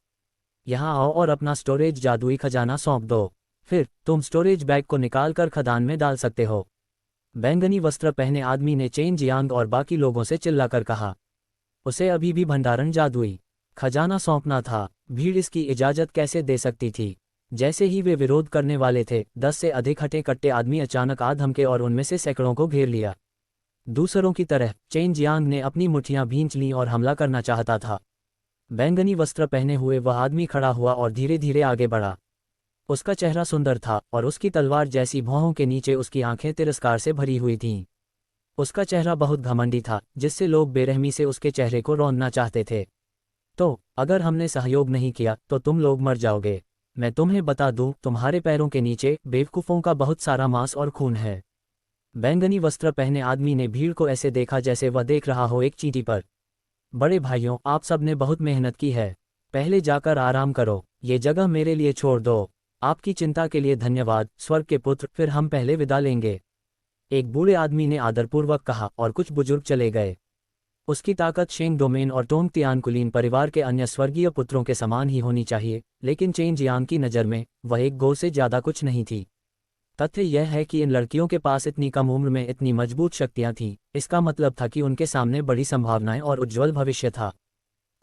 यहाँ आओ और अपना स्टोरेज जादुई खजाना सौंप दो, फिर तुम स्टोरेज बैग को निकालकर खदान में डाल सकते हो। बैंगनी वस्त्र पहने आदमी ने चेन जियांग और बाकी लोगों से चिल्लाकर कहा। उसे अभी भी भंडारण जादुई खजाना सौंपना था। भीड़ इसकी इजाज़त कैसे दे सकती थी? जैसे ही वे विरोध करने वाले थे, 10 से अधिक हटे कट्टे आदमी अचानक आ धमके और उनमें से सैकड़ों को घेर लिया। दूसरों की तरह चेन जियांग ने अपनी मुट्ठियां भींच लीं और हमला करना चाहता था। बैंगनी वस्त्र पहने हुए वह आदमी खड़ा हुआ और धीरे धीरे आगे बढ़ा। उसका चेहरा सुंदर था और उसकी तलवार जैसी भौहों के नीचे उसकी आंखें तिरस्कार से भरी हुई थीं। उसका चेहरा बहुत घमंडी था, जिससे लोग बेरहमी से उसके चेहरे को रौंदना चाहते थे। तो अगर हमने सहयोग नहीं किया तो तुम लोग मर जाओगे। मैं तुम्हें बता दूं, तुम्हारे पैरों के नीचे बेवकूफ़ों का बहुत सारा मांस और खून है। बैंगनी वस्त्र पहने आदमी ने भीड़ को ऐसे देखा जैसे वह देख रहा हो एक चींटी पर। बड़े भाइयों, आप सब ने बहुत मेहनत की है, पहले जाकर आराम करो, ये जगह मेरे लिए छोड़ दो। आपकी चिंता के लिए धन्यवाद स्वर्ग के पुत्र, फिर हम पहले विदा लेंगे। एक बूढ़े आदमी ने आदरपूर्वक कहा और कुछ बुजुर्ग चले गए। उसकी ताकत शेंग डोमेन और टोंगतियान कुलीन परिवार के अन्य स्वर्गीय पुत्रों के समान ही होनी चाहिए, लेकिन चेन जियांग की नज़र में वह एक गौ से ज़्यादा कुछ नहीं थी। तथ्य यह है कि इन लड़कियों के पास इतनी कम उम्र में इतनी मजबूत शक्तियां थीं। इसका मतलब था कि उनके सामने बड़ी संभावनाएं और उज्ज्वल भविष्य था।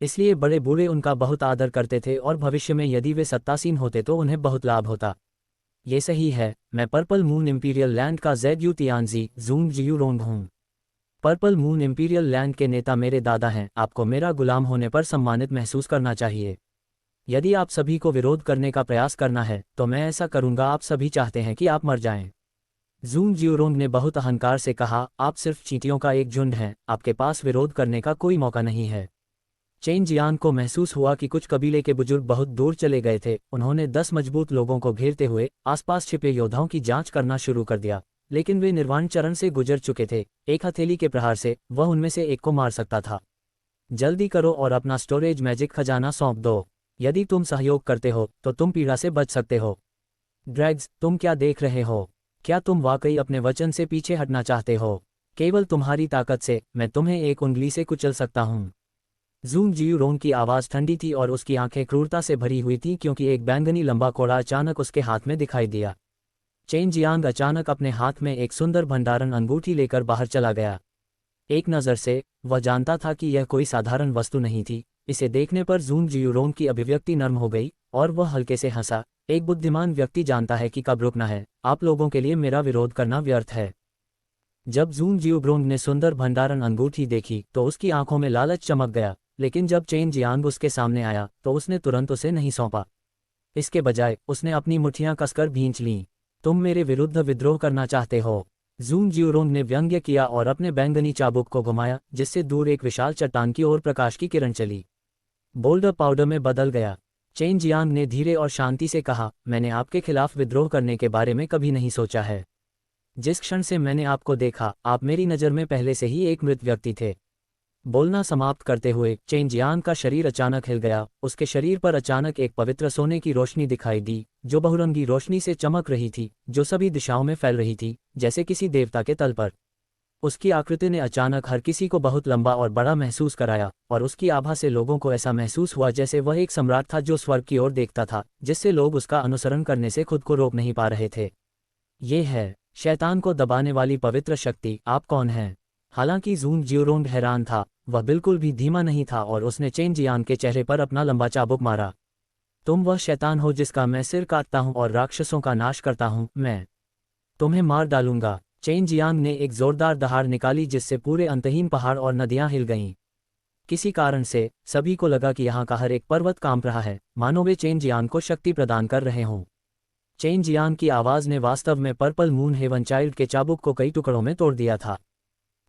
इसलिए बड़े बूढ़े उनका बहुत आदर करते थे और भविष्य में यदि वे सत्तासीन होते तो उन्हें बहुत लाभ होता। ये सही है, मैं पर्पल मून इंपीरियल लैंड का ज़ेड्यू तियानजी जूंग जियूरोंग हूँ। पर्पल मून इंपीरियल लैंड के नेता मेरे दादा हैं। आपको मेरा गुलाम होने पर सम्मानित महसूस करना चाहिए। यदि आप सभी को विरोध करने का प्रयास करना है तो मैं ऐसा करूंगा। आप सभी चाहते हैं कि आप मर जाएं। जूंग जियूरोंग ने बहुत अहंकार से कहा, आप सिर्फ चींटियों का एक झुंड हैं, आपके पास विरोध करने का कोई मौका नहीं है। चेन जियांग को महसूस हुआ कि कुछ कबीले के बुजुर्ग बहुत दूर चले गए थे। उन्होंने 10 मजबूत लोगों को घेरते हुए आसपास छिपे योद्धाओं की जांच करना शुरू कर दिया, लेकिन वे निर्वाण चरण से गुजर चुके थे। एक हथेली के प्रहार से वह उनमें से एक को मार सकता था। जल्दी करो और अपना स्टोरेज मैजिक खजाना सौंप दो। यदि तुम सहयोग करते हो तो तुम पीड़ा से बच सकते हो। ड्रैग्स, तुम क्या देख रहे हो? क्या तुम वाकई अपने वचन से पीछे हटना चाहते हो? केवल तुम्हारी ताकत से मैं तुम्हें एक उंगली से कुचल सकता हूँ। जूंग जियूरोंग की आवाज़ ठंडी थी और उसकी आंखें क्रूरता से भरी हुई थीं क्योंकि एक बैंगनी लंबा कोड़ा अचानक उसके हाथ में दिखाई दिया। चेन जियांग अचानक अपने हाथ में एक सुंदर भंडारण अंगूठी लेकर बाहर चला गया। एक नज़र से वह जानता था कि यह कोई साधारण वस्तु नहीं थी। इसे देखने पर जूंग जियूरोंग की अभिव्यक्ति नर्म हो गई और वह हल्के से हंसा। एक बुद्धिमान व्यक्ति जानता है कि कब रुकना है। आप लोगों के लिए मेरा विरोध करना व्यर्थ है। जब जूंग जियूरोंग ने सुंदर भंडारण अंगूठी देखी तो उसकी आंखों में लालच चमक गया, लेकिन जब चेन जियांग उसके सामने आया तो उसने तुरंत उसे नहीं सौंपा। इसके बजाय उसने अपनी मुट्ठियां कसकर भींच लीं। तुम मेरे विरुद्ध विद्रोह करना चाहते हो? जूंग जियूरोंग ने व्यंग्य किया और अपने बैंगनी चाबुक को घुमाया, जिससे दूर एक विशाल चट्टान की ओर प्रकाश की किरण चली। बोल्डर पाउडर में बदल गया। चेन जियांग ने धीरे और शांति से कहा, मैंने आपके खिलाफ विद्रोह करने के बारे में कभी नहीं सोचा है। जिस क्षण से मैंने आपको देखा, आप मेरी नज़र में पहले से ही एक मृत व्यक्ति थे। बोलना समाप्त करते हुए चेन जियांग का शरीर अचानक हिल गया। उसके शरीर पर अचानक एक पवित्र सोने की रोशनी दिखाई दी, जो बहुरंगी रोशनी से चमक रही थी, जो सभी दिशाओं में फैल रही थी, जैसे किसी देवता के तल पर। उसकी आकृति ने अचानक हर किसी को बहुत लंबा और बड़ा महसूस कराया, और उसकी आभा से लोगों को ऐसा महसूस हुआ जैसे वह एक सम्राट था जो स्वर्ग की ओर देखता था, जिससे लोग उसका अनुसरण करने से खुद को रोक नहीं पा रहे थे। ये है शैतान को दबाने वाली पवित्र शक्ति। आप कौन हैं? हालांकि जूंग जियूरोंग हैरान था, वह बिल्कुल भी धीमा नहीं था और उसने चेन जियांग के चेहरे पर अपना लंबा चाबुक मारा। तुम वह शैतान हो जिसका मैं सिर काटता हूं और राक्षसों का नाश करता हूं। मैं तुम्हें मार डालूंगा। चेन जियांग ने एक जोरदार दहाड़ निकाली जिससे पूरे अंतहीन पहाड़ और नदियां हिल गईं। किसी कारण से सभी को लगा कि यहाँ का हर एक पर्वत कांप रहा है, मानो वे चेन जियांग को शक्ति प्रदान कर रहे हों। चेन जियांग की आवाज़ ने वास्तव में पर्पल मून हेवन चाइल्ड के चाबुक को कई टुकड़ों में तोड़ दिया था।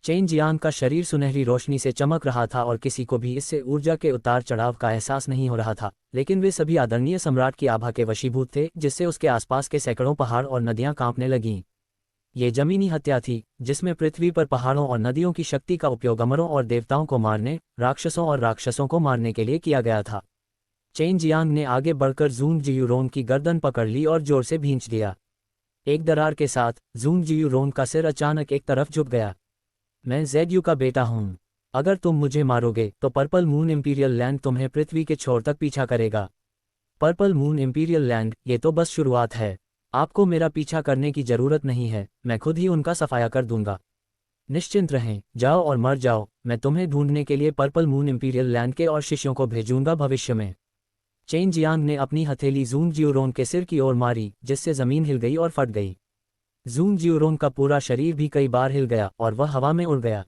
चेन जियांग का शरीर सुनहरी रोशनी से चमक रहा था और किसी को भी इससे ऊर्जा के उतार चढ़ाव का एहसास नहीं हो रहा था, लेकिन वे सभी आदरणीय सम्राट की आभा के वशीभूत थे, जिससे उसके आसपास के सैकड़ों पहाड़ और नदियां कांपने लगीं। ये जमीनी हत्या थी, जिसमें पृथ्वी पर पहाड़ों और नदियों की शक्ति का उपयोग अमरों और देवताओं को मारने, राक्षसों और राक्षसों को मारने के लिए किया गया था। चेन जियांग ने आगे बढ़कर जूंग जियूरोंग की गर्दन पकड़ ली और जोर से भींच दिया। एक दरार के साथ जूंग जियूरोंग का सिर अचानक एक तरफ झुक गया। मैं ज़ेड्यू का बेटा हूँ। अगर तुम मुझे मारोगे तो पर्पल मून इंपीरियल लैंड तुम्हें पृथ्वी के छोर तक पीछा करेगा। पर्पल मून इंपीरियल लैंड, ये तो बस शुरुआत है। आपको मेरा पीछा करने की जरूरत नहीं है, मैं खुद ही उनका सफाया कर दूंगा। निश्चिंत रहें, जाओ और मर जाओ। मैं तुम्हें ढूंढने के लिए पर्पल मून इंपीरियल लैंड के और शिष्यों को भेजूंगा भविष्य में। चेन जियांग ने अपनी हथेली जूंग जियूरोंग के सिर की ओर मारी, जिससे जमीन हिल गई और फट गई। जूंग जियूरोंग का पूरा शरीर भी कई बार हिल गया और वह हवा में उड़ गया।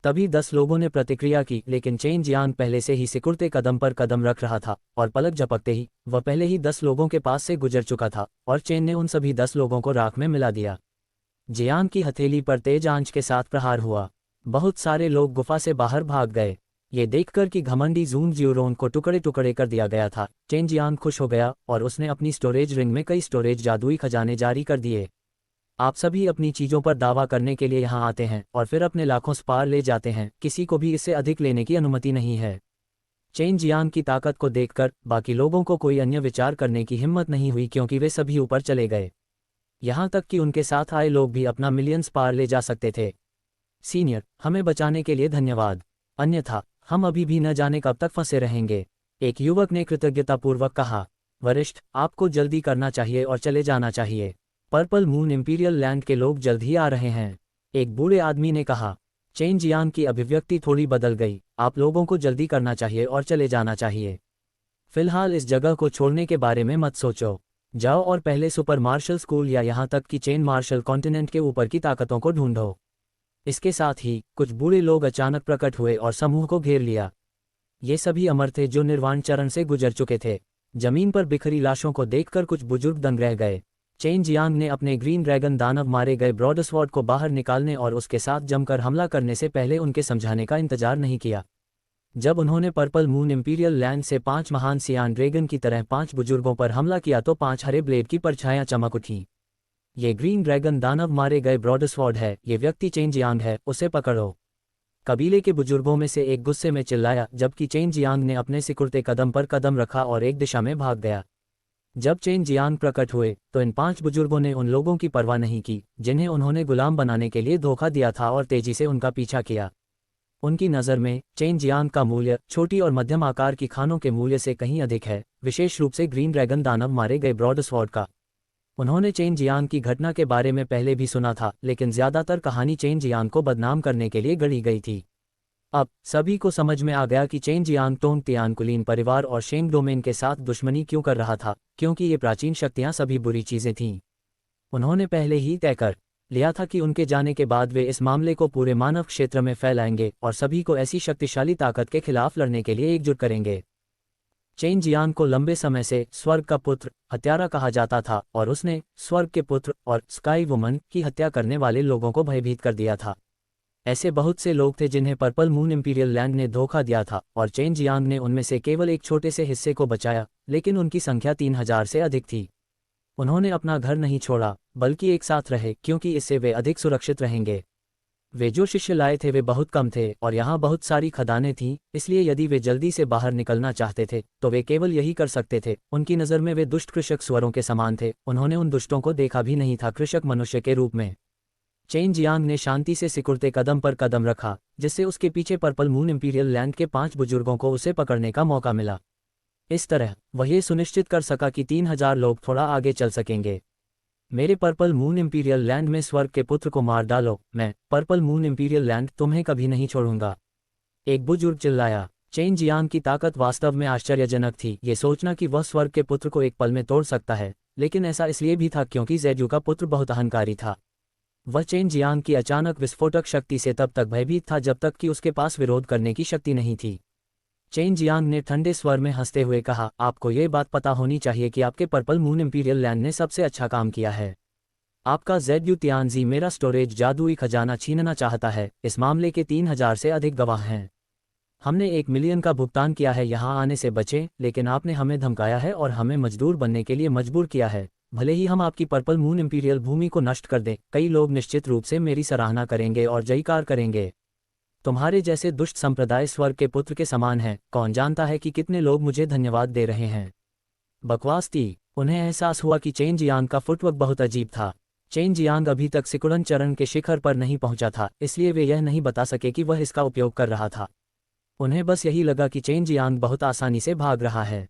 तभी 10 लोगों ने प्रतिक्रिया की, लेकिन चेन जियांग पहले से ही सिकुड़ते कदम पर कदम रख रहा था और पलक झपकते ही वह पहले ही 10 लोगों के पास से गुजर चुका था और चेन ने उन सभी 10 लोगों को राख में मिला दिया। जियांग की हथेली पर तेज आंच के साथ प्रहार हुआ। बहुत सारे लोग गुफा से बाहर भाग गए। ये देखकर कि घमंडी जूंग जियूरोंग को टुकड़े टुकड़े कर दिया गया था, चेन जियांग खुश हो गया और उसने अपनी स्टोरेज रिंग में कई स्टोरेज जादुई खजाने जारी कर दिए। आप सभी अपनी चीज़ों पर दावा करने के लिए यहाँ आते हैं और फिर अपने लाखों स्पार ले जाते हैं। किसी को भी इससे अधिक लेने की अनुमति नहीं है। चेन जियांग की ताकत को देखकर बाकी लोगों को कोई अन्य विचार करने की हिम्मत नहीं हुई, क्योंकि वे सभी ऊपर चले गए। यहाँ तक कि उनके साथ आए लोग भी अपना मिलियन स्पार ले जा सकते थे। सीनियर, हमें बचाने के लिए धन्यवाद, अन्यथा हम अभी भी न जाने कब तक फंसे रहेंगे, एक युवक ने कृतज्ञतापूर्वक कहा। वरिष्ठ, आपको जल्दी करना चाहिए और चले जाना चाहिए। पर्पल मून इंपीरियल लैंड के लोग जल्द ही आ रहे हैं, एक बूढ़े आदमी ने कहा। चेन जियांग की अभिव्यक्ति थोड़ी बदल गई। आप लोगों को जल्दी करना चाहिए और चले जाना चाहिए। फिलहाल इस जगह को छोड़ने के बारे में मत सोचो। जाओ और पहले सुपर मार्शल स्कूल या यहाँ तक कि चेन मार्शल कॉन्टिनेंट के ऊपर की ताकतों को ढूंढो। इसके साथ ही कुछ बूढ़े लोग अचानक प्रकट हुए और समूह को घेर लिया। ये सभी अमर थे जो निर्वाण चरण से गुजर चुके थे। जमीन पर बिखरी लाशों को देखकर कुछ बुजुर्ग दंग रह गए। चेन जियांग ने अपने ग्रीन ड्रैगन दानव मारे गए ब्रॉडस्वॉर्ड को बाहर निकालने और उसके साथ जमकर हमला करने से पहले उनके समझाने का इंतजार नहीं किया। जब उन्होंने पर्पल मून इंपीरियल लैंड से 5 महान सियान ड्रैगन की तरह 5 बुजुर्गों पर हमला किया तो 5 हरे ब्लेड की परछायां चमक उठीं। ये ग्रीन ड्रैगन दानव मारे गए ब्रॉडस्वॉर्ड है, ये व्यक्ति चेन जियांग है, उसे पकड़ो। कबीले के बुजुर्गों में से एक गुस्से में चिल्लाया, जबकि चेन जियांग ने अपने सिकुड़ते कदम पर कदम रखा और एक दिशा में भाग गया। जब चेन जियांग प्रकट हुए तो इन 5 बुजुर्गों ने उन लोगों की परवाह नहीं की जिन्हें उन्होंने गुलाम बनाने के लिए धोखा दिया था और तेजी से उनका पीछा किया। उनकी नज़र में चेन जियांग का मूल्य छोटी और मध्यम आकार की खानों के मूल्य से कहीं अधिक है, विशेष रूप से ग्रीन ड्रैगन दानव मारे गए ब्रॉडस्वॉर्ड का। उन्होंने चेन जियांग की घटना के बारे में पहले भी सुना था, लेकिन ज्यादातर कहानी चेन जियांग को बदनाम करने के लिए गढ़ी गई थी। अब सभी को समझ में आ गया कि चेन जियांग टोंग तियानकुलीन परिवार और शेंग डोमेन के साथ दुश्मनी क्यों कर रहा था, क्योंकि ये प्राचीन शक्तियां सभी बुरी चीजें थीं। उन्होंने पहले ही तय कर लिया था कि उनके जाने के बाद वे इस मामले को पूरे मानव क्षेत्र में फैलाएंगे और सभी को ऐसी शक्तिशाली ताकत के खिलाफ लड़ने के लिए एकजुट करेंगे। चेन जियांग को लंबे समय से स्वर्ग का पुत्र हत्यारा कहा जाता था और उसने स्वर्ग के पुत्र और स्काई वुमन की हत्या करने वाले लोगों को भयभीत कर दिया था। ऐसे बहुत से लोग थे जिन्हें पर्पल मून इंपीरियल लैंड ने धोखा दिया था और चेन जियांग ने उनमें से केवल एक छोटे से हिस्से को बचाया, लेकिन उनकी संख्या 3000 से अधिक थी। उन्होंने अपना घर नहीं छोड़ा, बल्कि एक साथ रहे, क्योंकि इससे वे अधिक सुरक्षित रहेंगे। वे जो शिष्य लाए थे वे बहुत कम थे और यहाँ बहुत सारी खदानें थीं, इसलिए यदि वे जल्दी से बाहर निकलना चाहते थे तो वे केवल यही कर सकते थे। उनकी नज़र में वे दुष्ट कृषक सुअरों के समान थे। उन्होंने उन दुष्टों को देखा भी नहीं था कृषक मनुष्य के रूप में। चेन जियांग ने शांति से सिकुड़ते कदम पर कदम रखा, जिससे उसके पीछे पर्पल मून इंपीरियल लैंड के 5 बुजुर्गों को उसे पकड़ने का मौका मिला। इस तरह वह ये सुनिश्चित कर सका कि 3000 लोग थोड़ा आगे चल सकेंगे। मेरे पर्पल मून इंपीरियल लैंड में स्वर्ग के पुत्र को मार डालो, मैं पर्पल मून इंपीरियल लैंड तुम्हें कभी नहीं छोड़ूंगा, एक बुजुर्ग चिल्लाया। चेन जियांग की ताकत वास्तव में आश्चर्यजनक थी। ये सोचना कि वह स्वर्ग के पुत्र को एक पल में तोड़ सकता है, लेकिन ऐसा इसलिए भी था क्योंकि ज़ेड्यू का पुत्र बहुत अहंकारी था। वह चेन जियांग की अचानक विस्फोटक शक्ति से तब तक भयभीत था जब तक कि उसके पास विरोध करने की शक्ति नहीं थी। चेन जियांग ने ठंडे स्वर में हंसते हुए कहा, आपको ये बात पता होनी चाहिए कि आपके पर्पल मून इंपीरियल लैंड ने सबसे अच्छा काम किया है। आपका ज़ेड्यू तियानजी मेरा स्टोरेज जादुई खजाना छीनना चाहता है। इस मामले के 3000 से अधिक गवाह हैं। हमने 1 मिलियन का भुगतान किया है यहाँ आने से बचें, लेकिन आपने हमें धमकाया है और हमें मजदूर बनने के लिए मजबूर किया है। भले ही हम आपकी पर्पल मून इंपीरियल भूमि को नष्ट कर दें, कई लोग निश्चित रूप से मेरी सराहना करेंगे और जयकार करेंगे। तुम्हारे जैसे दुष्ट संप्रदाय स्वर्ग के पुत्र के समान है। कौन जानता है कि कितने लोग मुझे धन्यवाद दे रहे हैं। बकवास थी। उन्हें एहसास हुआ कि चेन जियांग का फुटवर्क बहुत अजीब था। चेन जियांग अभी तक सिकुड़न चरण के शिखर पर नहीं पहुंचा था, इसलिए वे यह नहीं बता सके कि वह इसका उपयोग कर रहा था। उन्हें बस यही लगा कि चेन जियांग बहुत आसानी से भाग रहा है।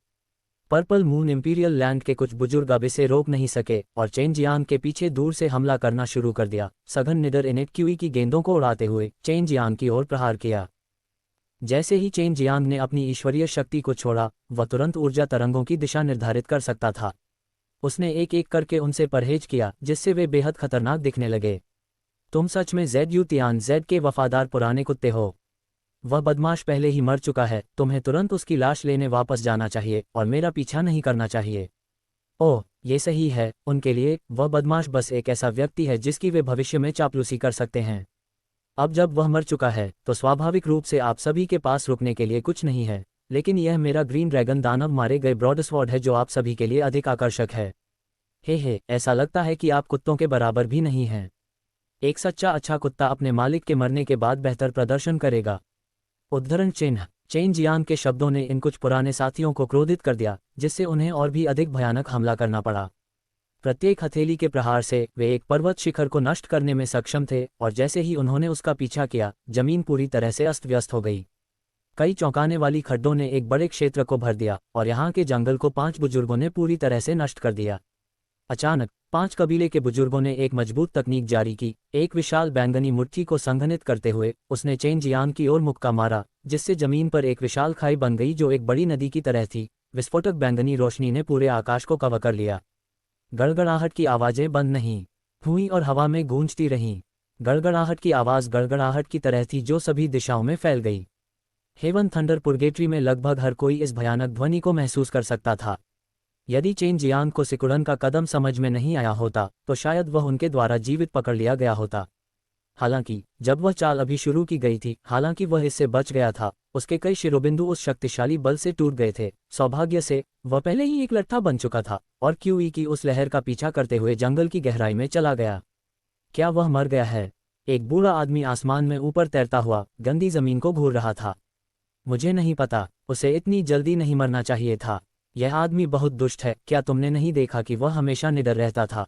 पर्पल मून इंपीरियल लैंड के कुछ बुजुर्ग अब इसे रोक नहीं सके और चेन जियांग के पीछे दूर से हमला करना शुरू कर दिया। सघन निडर इनेट क्यूई की गेंदों को उड़ाते हुए चेन जियांग की ओर प्रहार किया। जैसे ही चेन जियांग ने अपनी ईश्वरीय शक्ति को छोड़ा, वह तुरंत ऊर्जा तरंगों की दिशा निर्धारित कर सकता था। उसने एक एक करके उनसे परहेज किया, जिससे वे बेहद खतरनाक दिखने लगे। तुम सच में ज़ेड्यू तियानज़ेड के वफादार पुराने कुत्ते हो। वह बदमाश पहले ही मर चुका है। तुम्हें तुरंत उसकी लाश लेने वापस जाना चाहिए और मेरा पीछा नहीं करना चाहिए। ओह, ये सही है उनके लिए। वह बदमाश बस एक ऐसा व्यक्ति है जिसकी वे भविष्य में चापलूसी कर सकते हैं। अब जब वह मर चुका है तो स्वाभाविक रूप से आप सभी के पास रुकने के लिए कुछ नहीं है, लेकिन यह मेरा ग्रीन ड्रैगन दानव मारे गए ब्रॉडस्वॉर्ड है जो आप सभी के लिए अधिक आकर्षक है। हे, ऐसा लगता है कि आप कुत्तों के बराबर भी नहीं हैं। एक सच्चा अच्छा कुत्ता अपने मालिक के मरने के बाद बेहतर प्रदर्शन करेगा। उद्धरण चिन्ह। चेन जियांग के शब्दों ने इन कुछ पुराने साथियों को क्रोधित कर दिया, जिससे उन्हें और भी अधिक भयानक हमला करना पड़ा। प्रत्येक हथेली के प्रहार से वे एक पर्वत शिखर को नष्ट करने में सक्षम थे और जैसे ही उन्होंने उसका पीछा किया, जमीन पूरी तरह से अस्त व्यस्त हो गई। कई चौंकाने वाली खड्डों ने एक बड़े क्षेत्र को भर दिया और यहाँ के जंगल को 5 बुजुर्गों ने पूरी तरह से नष्ट कर दिया। अचानक 5 कबीले के बुजुर्गों ने एक मजबूत तकनीक जारी की। एक विशाल बैंगनी मुट्ठी को संघनित करते हुए उसने चेन जियांग की ओर मुक्का मारा, जिससे जमीन पर एक विशाल खाई बन गई जो एक बड़ी नदी की तरह थी। विस्फोटक बैंगनी रोशनी ने पूरे आकाश को कवर कर लिया। गड़गड़ाहट की आवाजें बंद नहीं हुईं और हवा में गूंजती रहीं। गड़गड़ाहट की आवाज़ गड़गड़ाहट की तरह थी जो सभी दिशाओं में फैल गई। हेवन थंडर पुर्गेट्री में लगभग हर कोई इस भयानक ध्वनि को महसूस कर सकता था। यदि चेन जियांग को सिकुड़न का कदम समझ में नहीं आया होता तो शायद वह उनके द्वारा जीवित पकड़ लिया गया होता। हालांकि जब वह चाल अभी शुरू की गई थी, हालांकि वह इससे बच गया था, उसके कई शिरोबिंदु उस शक्तिशाली बल से टूट गए थे। सौभाग्य से वह पहले ही एक लट्ठा बन चुका था और क्यूई की उस लहर का पीछा करते हुए जंगल की गहराई में चला गया। क्या वह मर गया है? एक बूढ़ा आदमी आसमान में ऊपर तैरता हुआ गंदी जमीन को घूर रहा था। मुझे नहीं पता, उसे इतनी जल्दी नहीं मरना चाहिए था। यह आदमी बहुत दुष्ट है, क्या तुमने नहीं देखा कि वह हमेशा निडर रहता था?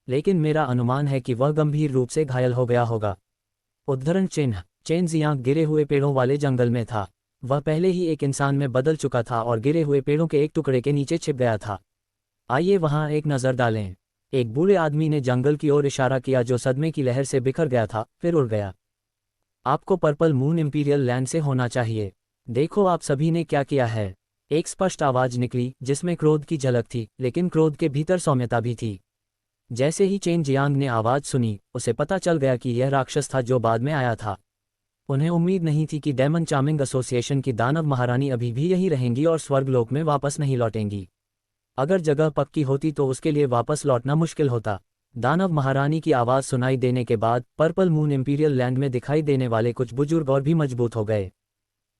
लेकिन मेरा अनुमान है कि वह गंभीर रूप से घायल हो गया होगा। उद्धरण चिन्ह। चेन जियांग गिरे हुए पेड़ों वाले जंगल में था। वह पहले ही एक इंसान में बदल चुका था और गिरे हुए पेड़ों के एक टुकड़े के नीचे छिप गया था। आइए वहां एक नज़र डालें। एक बूढ़े आदमी ने जंगल की ओर इशारा किया जो सदमे की लहर से बिखर गया था, फिर उड़ गया। आपको पर्पल मून इंपीरियल लैंड से होना चाहिए। देखो आप सभी ने क्या किया है। एक स्पष्ट आवाज निकली जिसमें क्रोध की झलक थी, लेकिन क्रोध के भीतर सौम्यता भी थी। जैसे ही चेन जियांग ने आवाज सुनी, उसे पता चल गया कि यह राक्षस था जो बाद में आया था। उन्हें उम्मीद नहीं थी कि डेमन चार्मिंग एसोसिएशन की दानव महारानी अभी भी यहीं रहेंगी और स्वर्गलोक में वापस नहीं लौटेंगी। अगर जगह पक्की होती तो उसके लिए वापस लौटना मुश्किल होता। दानव महारानी की आवाज़ सुनाई देने के बाद पर्पल मून इंपीरियल लैंड में दिखाई देने वाले कुछ बुजुर्ग और भी मजबूत हो गए।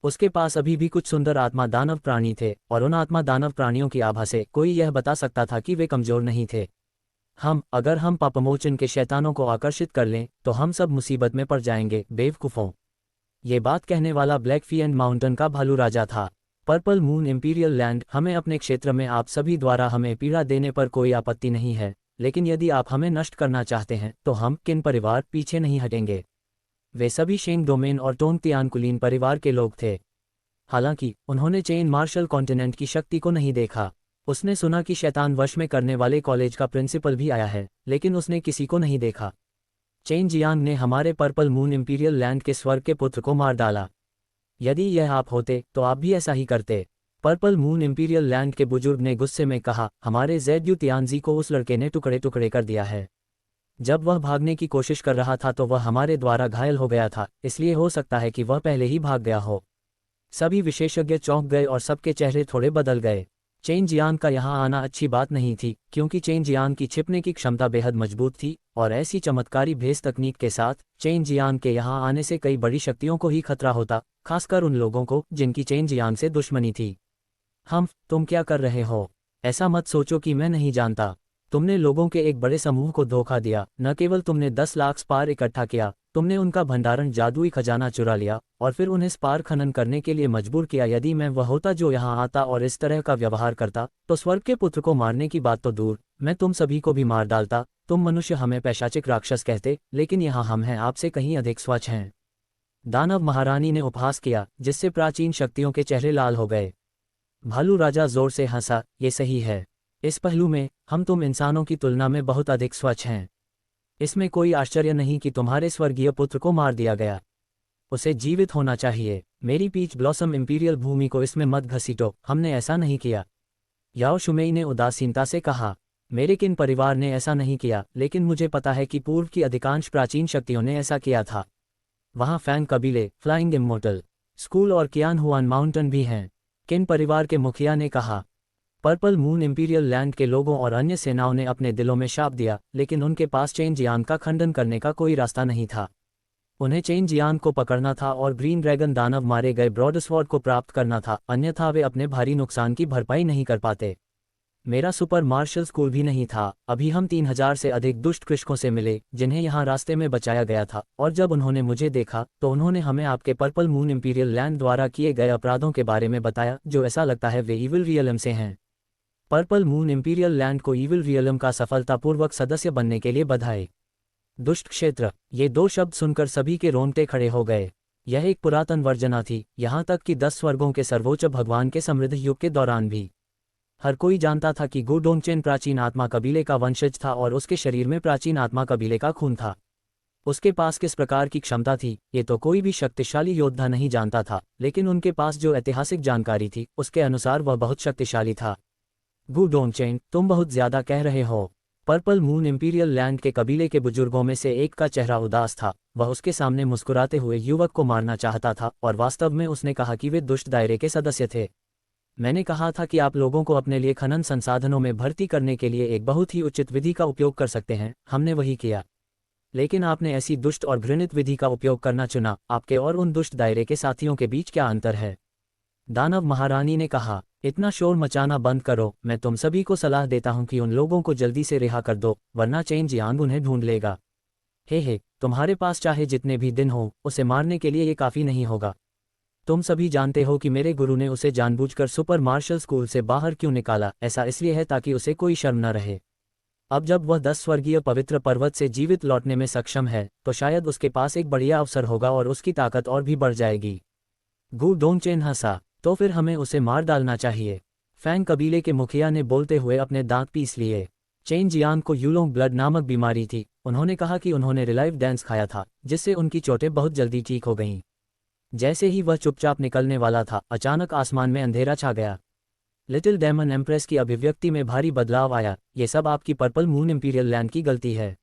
उसके पास अभी भी कुछ सुंदर आत्मा दानव प्राणी थे, और उन आत्मा दानव प्राणियों की आभा से कोई यह बता सकता था कि वे कमजोर नहीं थे। अगर हम पापमोचन के शैतानों को आकर्षित कर लें तो हम सब मुसीबत में पड़ जाएंगे, बेवकूफ़ों। ये बात कहने वाला ब्लैक फीएंड माउंटेन का भालू राजा था। पर्पल मून इंपीरियल लैंड, हमें अपने क्षेत्र में आप सभी द्वारा हमें पीड़ा देने पर कोई आपत्ति नहीं है, लेकिन यदि आप हमें नष्ट करना चाहते हैं तो हम किन परिवार पीछे नहीं हटेंगे। वे सभी शेंग डोमेन और टोंगतियानकुलीन परिवार के लोग थे। हालांकि उन्होंने चेन मार्शल कॉन्टिनेंट की शक्ति को नहीं देखा। उसने सुना कि शैतान वश में करने वाले कॉलेज का प्रिंसिपल भी आया है, लेकिन उसने किसी को नहीं देखा। चेन जियांग ने हमारे पर्पल मून इंपीरियल लैंड के स्वर्ग के पुत्र को मार डाला। यदि यह आप होते तो आप भी ऐसा ही करते। पर्पल मून इंपीरियल लैंड के बुजुर्ग ने गुस्से में कहा, हमारे ज़ेड्यू तियानजी को उस लड़के ने टुकड़े टुकड़े कर दिया है। जब वह भागने की कोशिश कर रहा था तो वह हमारे द्वारा घायल हो गया था, इसलिए हो सकता है कि वह पहले ही भाग गया हो। सभी विशेषज्ञ चौंक गए और सबके चेहरे थोड़े बदल गए। चेन जियांग का यहाँ आना अच्छी बात नहीं थी, क्योंकि चेन जियांग की छिपने की क्षमता बेहद मजबूत थी, और ऐसी चमत्कारी भेस तकनीक के साथ चेन जियांग के यहाँ आने से कई बड़ी शक्तियों को ही खतरा होता, खासकर उन लोगों को जिनकी चेन जियांग से दुश्मनी थी। तुम क्या कर रहे हो? ऐसा मत सोचो कि मैं नहीं जानता। तुमने लोगों के एक बड़े समूह को धोखा दिया। न केवल तुमने 10 लाख स्पार इकट्ठा किया, तुमने उनका भंडारण जादुई खजाना चुरा लिया और फिर उन्हें स्पार खनन करने के लिए मजबूर किया। यदि मैं वह होता जो यहाँ आता और इस तरह का व्यवहार करता, तो स्वर्ग के पुत्र को मारने की बात तो दूर, मैं तुम सभी को भी मार डालता। तुम मनुष्य हमें पैशाचिक राक्षस कहते, लेकिन यहाँ हम हैं आपसे कहीं अधिक स्वच्छ हैं। दानव महारानी ने उपहास किया, जिससे प्राचीन शक्तियों के चेहरे लाल हो गए। भालू राजा जोर से हंसा, ये सही है। इस पहलू में हम तुम इंसानों की तुलना में बहुत अधिक स्वच्छ हैं। इसमें कोई आश्चर्य नहीं कि तुम्हारे स्वर्गीय पुत्र को मार दिया गया। उसे जीवित होना चाहिए। मेरी पीच ब्लॉसम इंपीरियल भूमि को इसमें मत घसीटो, हमने ऐसा नहीं किया। याओ शुमेई ने उदासीनता से कहा, मेरे किन परिवार ने ऐसा नहीं किया, लेकिन मुझे पता है कि पूर्व की अधिकांश प्राचीन शक्तियों ने ऐसा किया था। वहाँ फैंग कबीले, फ्लाइंग इमोर्टल स्कूल और कियान हुआन माउंटेन भी हैं। किन परिवार के मुखिया ने कहा। पर्पल मून इंपीरियल लैंड के लोगों और अन्य सेनाओं ने अपने दिलों में शाप दिया, लेकिन उनके पास चेन जियांग का खंडन करने का कोई रास्ता नहीं था। उन्हें चेन जियांग को पकड़ना था और ग्रीन ड्रैगन दानव मारे गए ब्रॉडस्वॉर्ड को प्राप्त करना था, अन्यथा वे अपने भारी नुकसान की भरपाई नहीं कर पाते। मेरा सुपर मार्शल स्कूल भी नहीं था। अभी हम 3000 से अधिक दुष्ट कृषकों से मिले जिन्हें यहाँ रास्ते में बचाया गया था, और जब उन्होंने मुझे देखा तो उन्होंने हमें आपके पर्पल मून इंपीरियल लैंड द्वारा किए गए अपराधों के बारे में बताया, जो ऐसा लगता है वे ईविल रियलम से हैं। पर्पल मून इंपीरियल लैंड को ईविल रियलम का सफलतापूर्वक सदस्य बनने के लिए बधाई। दुष्ट क्षेत्र, ये 2 शब्द सुनकर सभी के रोंगटे खड़े हो गए। यह एक पुरातन वर्जना थी, यहाँ तक कि 10 स्वर्गों के सर्वोच्च भगवान के समृद्ध युग के दौरान भी। हर कोई जानता था कि गु डोंगचेन प्राचीन आत्मा कबीले का वंशज था और उसके शरीर में प्राचीन आत्मा कबीले का खून था। उसके पास किस प्रकार की क्षमता थी, ये तो कोई भी शक्तिशाली योद्धा नहीं जानता था, लेकिन उनके पास जो ऐतिहासिक जानकारी थी उसके अनुसार वह बहुत शक्तिशाली था। गु डोंगचेन, तुम बहुत ज्यादा कह रहे हो। पर्पल मून इंपीरियल लैंड के कबीले के बुजुर्गों में से एक का चेहरा उदास था। वह उसके सामने मुस्कुराते हुए युवक को मारना चाहता था, और वास्तव में उसने कहा कि वे दुष्ट दायरे के सदस्य थे। मैंने कहा था कि आप लोगों को अपने लिए खनन संसाधनों में भर्ती करने के लिए एक बहुत ही उचित विधि का उपयोग कर सकते हैं। हमने वही किया, लेकिन आपने ऐसी दुष्ट और घृणित विधि का उपयोग करना चुना। आपके और उन दुष्ट दायरे के साथियों के बीच क्या अंतर है? दानव महारानी ने कहा, इतना शोर मचाना बंद करो। मैं तुम सभी को सलाह देता हूं कि उन लोगों को जल्दी से रिहा कर दो, वरना चेन जियांग उन्हें ढूंढ लेगा। हे तुम्हारे पास चाहे जितने भी दिन हो, उसे मारने के लिए ये काफ़ी नहीं होगा। तुम सभी जानते हो कि मेरे गुरु ने उसे जानबूझकर सुपर मार्शल स्कूल से बाहर क्यों निकाला। ऐसा इसलिए है ताकि उसे कोई शर्म न रहे। अब जब वह 10 स्वर्गीय पवित्र पर्वत से जीवित लौटने में सक्षम है, तो शायद उसके पास एक बढ़िया अवसर होगा और उसकी ताकत और भी बढ़ जाएगी। गु डोंगचेन हंसा। तो फिर हमें उसे मार डालना चाहिए। फैंग कबीले के मुखिया ने बोलते हुए अपने दांत पीस लिए। चेन जियांग को यूलोंग ब्लड नामक बीमारी थी। उन्होंने कहा कि उन्होंने रिलाइव डांस खाया था, जिससे उनकी चोटें बहुत जल्दी ठीक हो गईं। जैसे ही वह चुपचाप निकलने वाला था, अचानक आसमान में अंधेरा छा गया। लिटिल डेमन एम्प्रेस की अभिव्यक्ति में भारी बदलाव आया। ये सब आपकी पर्पल मून इंपीरियल लैंड की गलती है।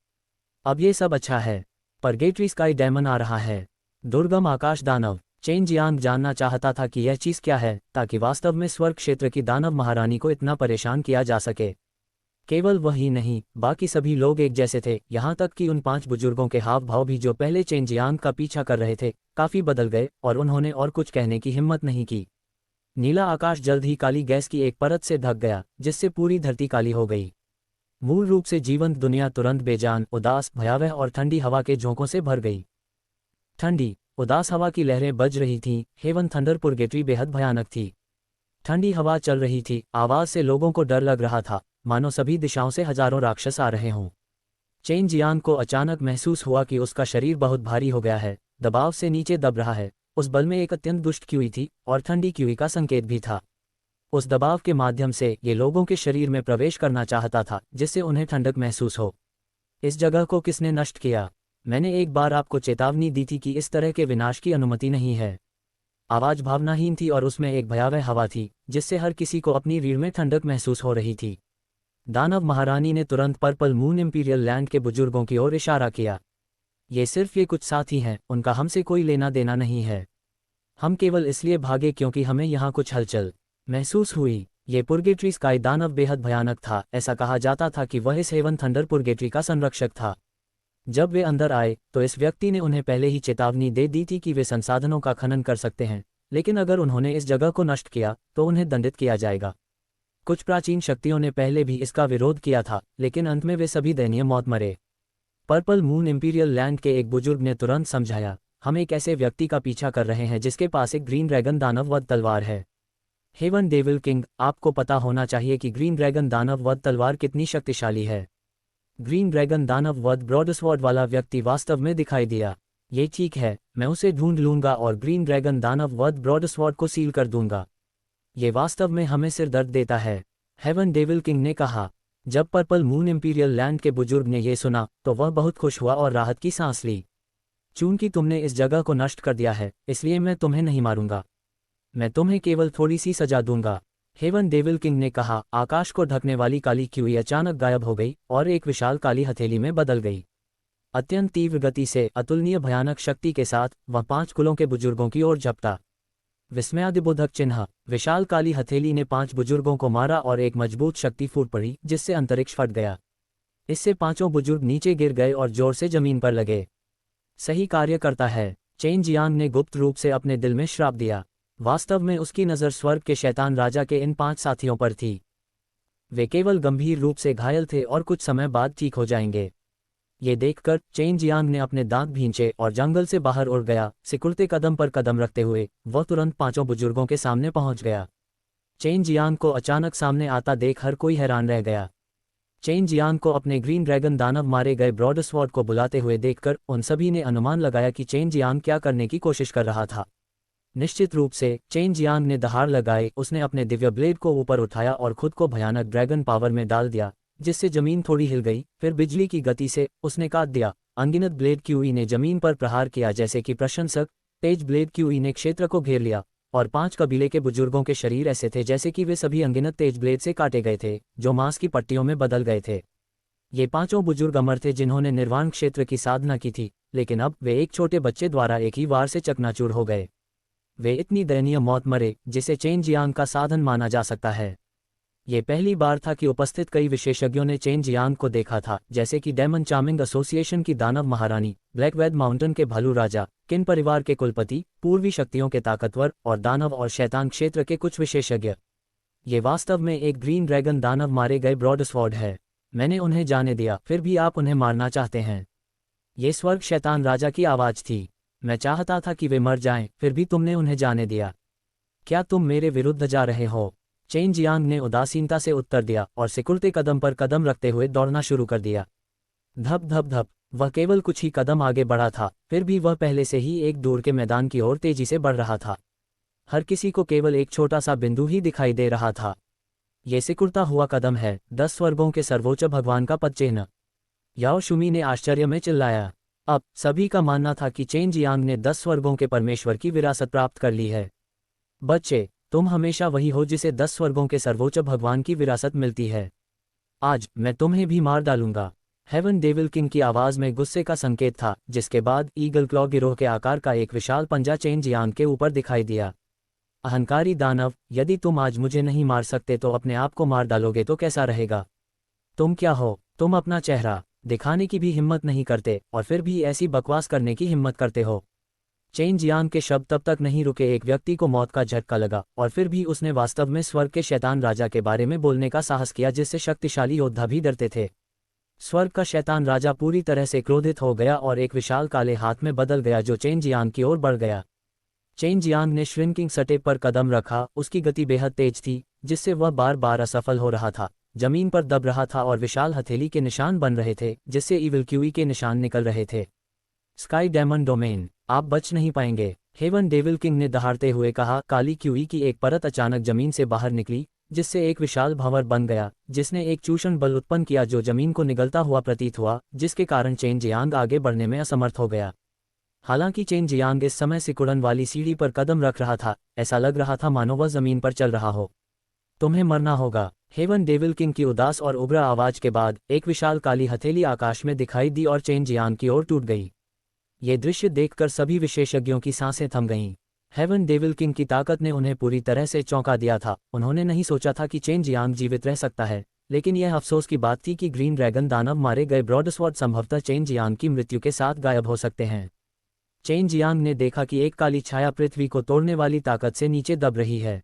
अब ये सब अच्छा है। परगेटरी स्काई डेमन आ रहा है। दुर्गम आकाश दानव। चेन जियांग जानना चाहता था कि यह चीज़ क्या है, ताकि वास्तव में स्वर्ग क्षेत्र की दानव महारानी को इतना परेशान किया जा सके। केवल वह ही नहीं, बाकी सभी लोग एक जैसे थे, यहाँ तक कि उन 5 बुजुर्गों के हाव भाव भी जो पहले चेन जियांग का पीछा कर रहे थे, काफ़ी बदल गए और उन्होंने और कुछ कहने की हिम्मत नहीं की। नीला आकाश जल्द ही काली गैस की एक परत से ढक गया, जिससे पूरी धरती काली हो गई। मूल रूप से जीवंत दुनिया तुरंत बेजान, उदास, भयावह और ठंडी हवा के झोंकों से भर गई। ठंडी, उदास हवा की लहरें बज रही थीं। हेवन थंडर पुरगेटरी बेहद भयानक थी। ठंडी हवा चल रही थी, आवाज से लोगों को डर लग रहा था, मानो सभी दिशाओं से हजारों राक्षस आ रहे हों। चेन जियांग को अचानक महसूस हुआ कि उसका शरीर बहुत भारी हो गया है, दबाव से नीचे दब रहा है। उस बल में एक अत्यंत दुष्ट क्यूई थी और ठंडी क्यूई का संकेत भी था। उस दबाव के माध्यम से ये लोगों के शरीर में प्रवेश करना चाहता था, जिससे उन्हें ठंडक महसूस हो। इस जगह को किसने नष्ट किया? मैंने एक बार आपको चेतावनी दी थी कि इस तरह के विनाश की अनुमति नहीं है। आवाज भावनाहीन थी और उसमें एक भयावह हवा थी, जिससे हर किसी को अपनी रीढ़ में ठंडक महसूस हो रही थी। दानव महारानी ने तुरंत पर्पल मून इंपीरियल लैंड के बुजुर्गों की ओर इशारा किया। ये कुछ साथी हैं, उनका हमसे कोई लेना देना नहीं है। हम केवल इसलिए भागे क्योंकि हमें यहाँ कुछ हलचल महसूस हुई। ये पुरगेटरी स्काई दानव बेहद भयानक था। ऐसा कहा जाता था कि वह इस हेवन थंडर पुरगेटरी का संरक्षक था। जब वे अंदर आए तो इस व्यक्ति ने उन्हें पहले ही चेतावनी दे दी थी कि वे संसाधनों का खनन कर सकते हैं, लेकिन अगर उन्होंने इस जगह को नष्ट किया तो उन्हें दंडित किया जाएगा। कुछ प्राचीन शक्तियों ने पहले भी इसका विरोध किया था, लेकिन अंत में वे सभी दयनीय मौत मरे। पर्पल मून इंपीरियल लैंड के एक बुजुर्ग ने तुरंत समझाया, हम एक ऐसे व्यक्ति का पीछा कर रहे हैं जिसके पास एक ग्रीन ड्रैगन दानव वध तलवार है। हेवन डेविल किंग, आपको पता होना चाहिए कि ग्रीन ड्रैगन दानव वध तलवार कितनी शक्तिशाली है। ग्रीन ड्रैगन दानव वध ब्रॉडस्वॉर्ड वाला व्यक्ति वास्तव में दिखाई दिया। ये ठीक है, मैं उसे ढूंढ लूंगा और ग्रीन ड्रैगन दानव वध ब्रॉडस्वॉर्ड को सील कर दूंगा। ये वास्तव में हमें सिर दर्द देता है, हेवन डेविल किंग ने कहा। जब पर्पल मून इंपीरियल लैंड के बुजुर्ग ने यह सुना तो वह बहुत खुश हुआ और राहत की सांस ली। चूंकि तुमने इस जगह को नष्ट कर दिया है, इसलिए मैं तुम्हें नहीं मारूंगा। मैं तुम्हें केवल थोड़ी सी सजा दूंगा, हेवन डेविल किंग ने कहा। आकाश को ढकने वाली काली क्यूई अचानक गायब हो गई और एक विशाल काली हथेली में बदल गई। अत्यंत तीव्र गति से, अतुलनीय भयानक शक्ति के साथ वह 5 कुलों के बुजुर्गों की ओर झपटा। विस्मयादिबोधक चिन्ह। विशाल काली हथेली ने 5 बुजुर्गों को मारा और एक मजबूत शक्ति फूट पड़ी, जिससे अंतरिक्ष फट गया। इससे 5 बुजुर्ग नीचे गिर गए और जोर से जमीन पर लगे। सही कार्य करता है, चेन जियांग ने गुप्त रूप से अपने दिल में श्राप दिया। वास्तव में उसकी नज़र स्वर्ग के शैतान राजा के इन 5 साथियों पर थी। वे केवल गंभीर रूप से घायल थे और कुछ समय बाद ठीक हो जाएंगे। ये देखकर चेन जियांग ने अपने दांत भींचे और जंगल से बाहर उड़ गया। सिकुड़ते कदम पर कदम रखते हुए वह तुरंत 5 बुजुर्गों के सामने पहुंच गया। चेन जियांग को अचानक सामने आता देख हर कोई हैरान रह गया। चेन जियांग को अपने ग्रीन ड्रैगन दानव मारे गए ब्रॉडस्वॉर्ड को बुलाते हुए देखकर उन सभी ने अनुमान लगाया कि चेन जियांग क्या करने की कोशिश कर रहा था। निश्चित रूप से चेन जियांग ने दहाड़ लगाई। उसने अपने दिव्य ब्लेड को ऊपर उठाया और खुद को भयानक ड्रैगन पावर में डाल दिया, जिससे जमीन थोड़ी हिल गई। फिर बिजली की गति से उसने काट दिया। अनगिनत ब्लेड क्यूई ने जमीन पर प्रहार किया जैसे कि प्रशंसक। तेज ब्लेड क्यूई ने क्षेत्र को घेर लिया और 5 कबीले के बुजुर्गों के शरीर ऐसे थे जैसे कि वे सभी अनगिनत तेज ब्लेड से काटे गए थे, जो मांस की पट्टियों में बदल गए थे। ये 5 बुजुर्ग अमर थे जिन्होंने निर्वाण क्षेत्र की साधना की थी, लेकिन अब वे एक छोटे बच्चे द्वारा एक ही वार से चकनाचूर हो गए। वे इतनी दयनीय मौत मरे जिसे चेन जियांग का साधन माना जा सकता है। ये पहली बार था कि उपस्थित कई विशेषज्ञों ने चेन जियांग को देखा था, जैसे कि डेमन चार्मिंग एसोसिएशन की दानव महारानी, ब्लैकवेद माउंटेन के भालू राजा, किन परिवार के कुलपति, पूर्वी शक्तियों के ताकतवर और दानव और शैतान क्षेत्र के कुछ विशेषज्ञ। ये वास्तव में एक ग्रीन ड्रैगन दानव मारे गए ब्रॉडस्वॉर्ड है। मैंने उन्हें जाने दिया, फिर भी आप उन्हें मारना चाहते हैं। ये स्वर्ग शैतान राजा की आवाज़ थी। मैं चाहता था कि वे मर जाएं, फिर भी तुमने उन्हें जाने दिया। क्या तुम मेरे विरुद्ध जा रहे हो? चेन जियांग ने उदासीनता से उत्तर दिया और सिकुड़ते कदम पर कदम रखते हुए दौड़ना शुरू कर दिया। धप धप धप। वह केवल कुछ ही कदम आगे बढ़ा था, फिर भी वह पहले से ही एक दूर के मैदान की ओर तेजी से बढ़ रहा था। हर किसी को केवल एक छोटा सा बिंदु ही दिखाई दे रहा था। ये सिकुड़ता हुआ कदम है 10 स्वर्गों के सर्वोच्च भगवान का पदचिह्न। याओ शुमी ने आश्चर्य में चिल्लाया। अब सभी का मानना था कि चेन जियांग ने 10 स्वर्गों के परमेश्वर की विरासत प्राप्त कर ली है। बच्चे, तुम हमेशा वही हो जिसे 10 स्वर्गों के सर्वोच्च भगवान की विरासत मिलती है। आज मैं तुम्हें भी मार डालूंगा। हेवन डेविल किंग की आवाज़ में गुस्से का संकेत था, जिसके बाद ईगल क्लॉ गिरोह के आकार का एक विशाल पंजा चेन जियांग के ऊपर दिखाई दिया। अहंकारी दानव, यदि तुम आज मुझे नहीं मार सकते तो अपने आप को मार डालोगे तो कैसा रहेगा? तुम क्या हो? तुम अपना चेहरा दिखाने की भी हिम्मत नहीं करते और फिर भी ऐसी बकवास करने की हिम्मत करते हो। चेन जियांग के शब्द तब तक नहीं रुके। एक व्यक्ति को मौत का झटका लगा और फिर भी उसने वास्तव में स्वर्ग के शैतान राजा के बारे में बोलने का साहस किया, जिससे शक्तिशाली योद्धा भी डरते थे। स्वर्ग का शैतान राजा पूरी तरह से क्रोधित हो गया और एक विशाल काले हाथ में बदल गया जो चेन जियांग की ओर बढ़ गया। चेन जियांग ने श्रिंकिंग सटेप पर कदम रखा। उसकी गति बेहद तेज थी, जिससे वह बार बार असफल हो रहा था, जमीन पर दब रहा था और विशाल हथेली के निशान बन रहे थे, जिससे ईविल क्यूई के निशान निकल रहे थे। स्काई डेमन डोमेन, आप बच नहीं पाएंगे, हेवन डेविल किंग ने दहाड़ते हुए कहा। काली क्यूई की एक परत अचानक जमीन से बाहर निकली, जिससे एक विशाल भंवर बन गया, जिसने एक चूषण बल उत्पन्न किया जो जमीन को निगलता हुआ प्रतीत हुआ, जिसके कारण चेन जियांग आगे बढ़ने में असमर्थ हो गया। हालांकि चेन जियांग इस समय सिकुड़न वाली सीढ़ी पर कदम रख रहा था, ऐसा लग रहा था मानो वह जमीन पर चल रहा हो। तुम्हें मरना होगा। हेवन डेविल किंग की उदास और उग्र आवाज के बाद एक विशाल काली हथेली आकाश में दिखाई दी और चेन जियांग की ओर टूट गई। ये दृश्य देखकर सभी विशेषज्ञों की सांसें थम गईं। हेवन डेविल किंग की ताकत ने उन्हें पूरी तरह से चौंका दिया था। उन्होंने नहीं सोचा था कि चेन जियांग जीवित रह सकता है, लेकिन यह अफसोस की बात थी कि ग्रीन ड्रैगन दानव मारे गए ब्रॉडस्वर्ड संभवतः चेन जियांग की मृत्यु के साथ गायब हो सकते हैं। चेन जियांग ने देखा कि एक काली छाया पृथ्वी को तोड़ने वाली ताकत से नीचे दब रही है।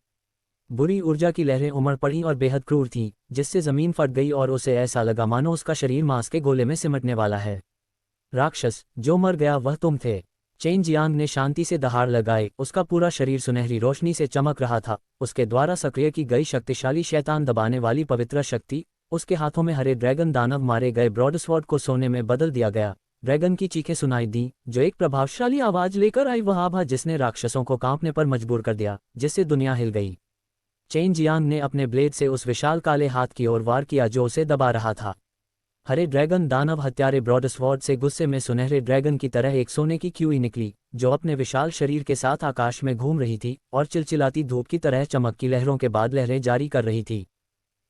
बुरी ऊर्जा की लहरें उमड़ पड़ी और बेहद क्रूर थीं, जिससे जमीन फट गई और उसे ऐसा लगा मानो उसका शरीर मांस के गोले में सिमटने वाला है। राक्षस, जो मर गया वह तुम थे। चेन जियांग ने शांति से दहाड़ लगाई। उसका पूरा शरीर सुनहरी रोशनी से चमक रहा था। उसके द्वारा सक्रिय की गई शक्तिशाली शैतान दबाने वाली पवित्र शक्ति, उसके हाथों में हरे ड्रैगन दानव मारे गए ब्रॉडस्वर्ड को सोने में बदल दिया गया। ड्रैगन की चीखें सुनाई दी, जो एक प्रभावशाली आवाज लेकर आई, वह आभा जिसने राक्षसों को कांपने पर मजबूर कर दिया, जिससे दुनिया हिल गई। चेन जियांग ने अपने ब्लेड से उस विशाल काले हाथ की ओर वार किया जो उसे दबा रहा था। हरे ड्रैगन दानव हत्यारे ब्रॉडस्वर्ड से गुस्से में सुनहरे ड्रैगन की तरह एक सोने की क्यूई निकली, जो अपने विशाल शरीर के साथ आकाश में घूम रही थी और चिलचिलाती धूप की तरह चमक की लहरों के बाद लहरें जारी कर रही थी।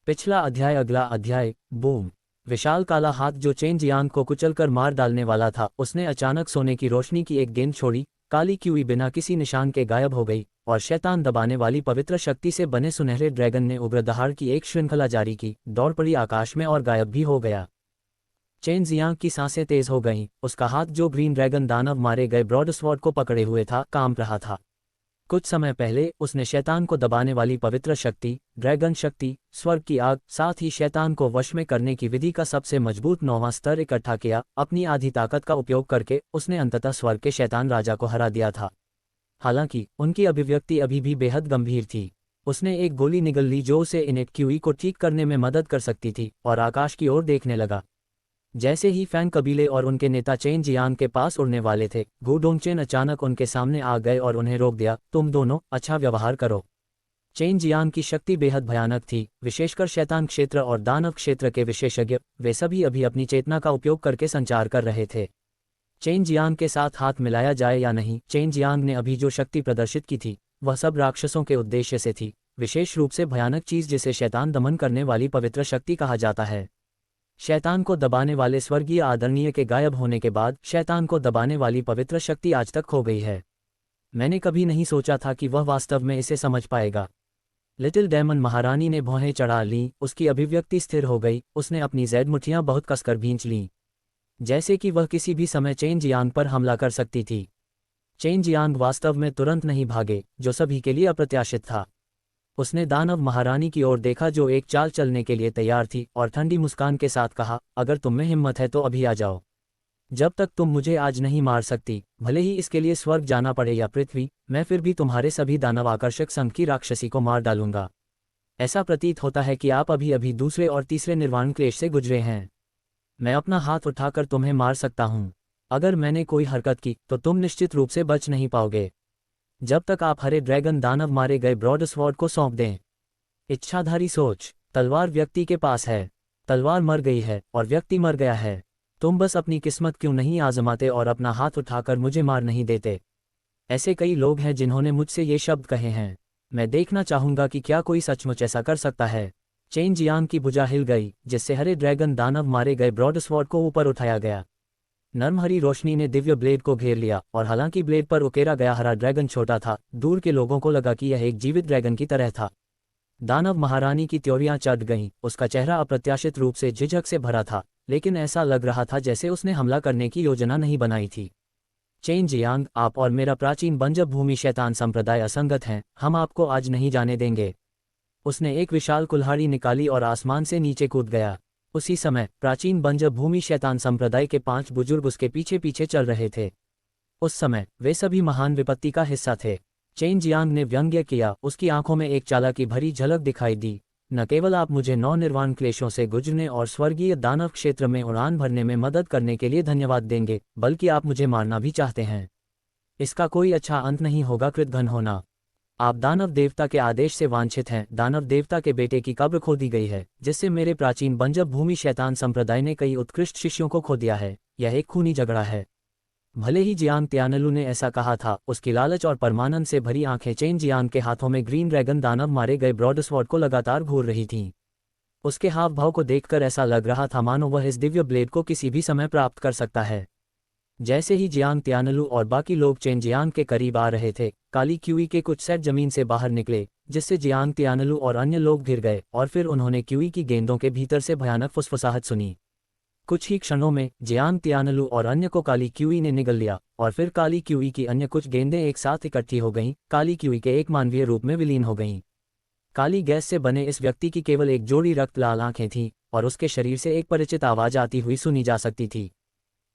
पिछला अध्याय। अगला अध्याय। बूम। विशाल काला हाथ जो चेन जियांग को कुचलकर मार डालने वाला था, उसने अचानक सोने की रोशनी की एक गेंद छोड़ी। काली क्यूई बिना किसी निशान के गायब हो गई और शैतान दबाने वाली पवित्र शक्ति से बने सुनहरे ड्रैगन ने उग्र दहाड़ की एक श्रृंखला जारी की, दौड़ पड़ी आकाश में और गायब भी हो गया। चेन जियांग की सांसें तेज हो गईं। उसका हाथ जो ग्रीन ड्रैगन दानव मारे गए ब्रॉडस्वर्ड को पकड़े हुए था, कांप रहा था। कुछ समय पहले उसने शैतान को दबाने वाली पवित्र शक्ति, ड्रैगन शक्ति, स्वर्ग की आग, साथ ही शैतान को वश में करने की विधि का सबसे मजबूत 9वां स्तर इकट्ठा किया। अपनी आधी ताकत का उपयोग करके उसने अंततः स्वर्ग के शैतान राजा को हरा दिया था। हालांकि उनकी अभिव्यक्ति अभी भी बेहद गंभीर थी। उसने एक गोली निगल ली जो उसे इनेट क्यूई को ठीक करने में मदद कर सकती थी और आकाश की ओर देखने लगा। जैसे ही फैंग कबीले और उनके नेता चेन जियांग के पास उड़ने वाले थे, गु डोंगचेन अचानक उनके सामने आ गए और उन्हें रोक दिया। तुम दोनों अच्छा व्यवहार करो। चेन जियांग की शक्ति बेहद भयानक थी, विशेषकर शैतान क्षेत्र और दानव क्षेत्र के विशेषज्ञ, वे सभी अभी अपनी चेतना का उपयोग करके संचार कर रहे थे। चेन जियांग के साथ हाथ मिलाया जाए या नहीं, चेन जियांग ने अभी जो शक्ति प्रदर्शित की थी वह सब राक्षसों के उद्देश्य से थी, विशेष रूप से भयानक चीज जिसे शैतान दमन करने वाली पवित्र शक्ति कहा जाता है। शैतान को दबाने वाले स्वर्गीय आदरणीय के गायब होने के बाद शैतान को दबाने वाली पवित्र शक्ति आज तक खो गई है। मैंने कभी नहीं सोचा था कि वह वास्तव में इसे समझ पाएगा। लिटिल डेमन महारानी ने भौहें चढ़ा लीं। उसकी अभिव्यक्ति स्थिर हो गई। उसने अपनी जैद मुठ्ठियां बहुत कसकर भींच लीं, जैसे कि वह किसी भी समय चेन जियांग पर हमला कर सकती थी। चेन जियांग वास्तव में तुरंत नहीं भागे, जो सभी के लिए अप्रत्याशित था। उसने दानव महारानी की ओर देखा जो एक चाल चलने के लिए तैयार थी और ठंडी मुस्कान के साथ कहा, अगर तुम में हिम्मत है तो अभी आ जाओ। जब तक तुम मुझे आज नहीं मार सकती, भले ही इसके लिए स्वर्ग जाना पड़े या पृथ्वी, मैं फिर भी तुम्हारे सभी दानव आकर्षक संघ की राक्षसी को मार डालूंगा। ऐसा प्रतीत होता है कि आप अभी अभी दूसरे और तीसरे निर्वाण क्लेश से गुजरे हैं। मैं अपना हाथ उठाकर तुम्हें मार सकता हूँ। अगर मैंने कोई हरकत की तो तुम निश्चित रूप से बच नहीं पाओगे। जब तक आप हरे ड्रैगन दानव मारे गए ब्रॉडस्वॉर्ड को सौंप दें। इच्छाधारी सोच। तलवार व्यक्ति के पास है, तलवार मर गई है और व्यक्ति मर गया है। तुम बस अपनी किस्मत क्यों नहीं आजमाते और अपना हाथ उठाकर मुझे मार नहीं देते। ऐसे कई लोग हैं जिन्होंने मुझसे ये शब्द कहे हैं। मैं देखना चाहूंगा कि क्या कोई सचमुच ऐसा कर सकता है। चेन जियांग की भुजा हिल गई, जिससे हरे ड्रैगन दानव मारे गए ब्रॉडस्वॉर्ड को ऊपर उठाया गया। नर्म हरी रोशनी ने दिव्य ब्लेड को घेर लिया और हालांकि ब्लेड पर उकेरा गया हरा ड्रैगन छोटा था, दूर के लोगों को लगा कि यह एक जीवित ड्रैगन की तरह था। दानव महारानी की त्योरियां चढ़ गईं, उसका चेहरा अप्रत्याशित रूप से झिझक से भरा था, लेकिन ऐसा लग रहा था जैसे उसने हमला करने की योजना नहीं बनाई थी। चेन जियांग, आप और मेरा प्राचीन बंजब भूमि शैतान संप्रदाय असंगत हैं, हम आपको आज नहीं जाने देंगे। उसने एक विशाल कुल्हाड़ी निकाली और आसमान से नीचे कूद गया। उसी समय प्राचीन बंजब भूमि शैतान संप्रदाय के 5 बुजुर्ग उसके पीछे पीछे चल रहे थे। उस समय वे सभी महान विपत्ति का हिस्सा थे। चेन जियांग ने व्यंग्य किया, उसकी आंखों में एक चालाकी भरी झलक दिखाई दी। न केवल आप मुझे 9 निर्वाण क्लेशों से गुजरने और स्वर्गीय दानव क्षेत्र में उड़ान भरने में मदद करने के लिए धन्यवाद देंगे, बल्कि आप मुझे मारना भी चाहते हैं। इसका कोई अच्छा अंत नहीं होगा कृतघ्न होना। आप दानव देवता के आदेश से वांछित हैं। दानव देवता के बेटे की कब्र खोदी गई है, जिससे मेरे प्राचीन बंजब भूमि शैतान संप्रदाय ने कई उत्कृष्ट शिष्यों को खो दिया है। यह एक खूनी झगड़ा है। भले ही जियांग त्यानलू ने ऐसा कहा था, उसकी लालच और परमानंद से भरी आंखें चेन जियांग के हाथों में ग्रीन ड्रैगन दानव मारे गए ब्रॉडस्वॉर्ड को लगातार घूर रही थीं। उसके हाव भाव को देखकर ऐसा लग रहा था मानो वह इस दिव्य ब्लेड को किसी भी समय प्राप्त कर सकता है। जैसे ही जियांग त्यानलू और बाकी लोग चेन जियांग के करीब आ रहे थे, काली क्यूई के कुछ सेट जमीन से बाहर निकले, जिससे जियांग त्यानलू और अन्य लोग गिर गए और फिर उन्होंने क्यूई की गेंदों के भीतर से भयानक फुसफुसाहट सुनी। कुछ ही क्षणों में जियांग त्यानलू और अन्य को काली क्यूई ने निगल लिया और फिर काली क्यूई की अन्य कुछ गेंदें एक साथ इकट्ठी हो गईं, काली क्यूई के एक मानवीय रूप में विलीन हो गईं। काली गैस से बने इस व्यक्ति की केवल एक जोड़ी रक्त लाल आंखें थीं और उसके शरीर से एक परिचित आवाज आती हुई सुनी जा सकती थी।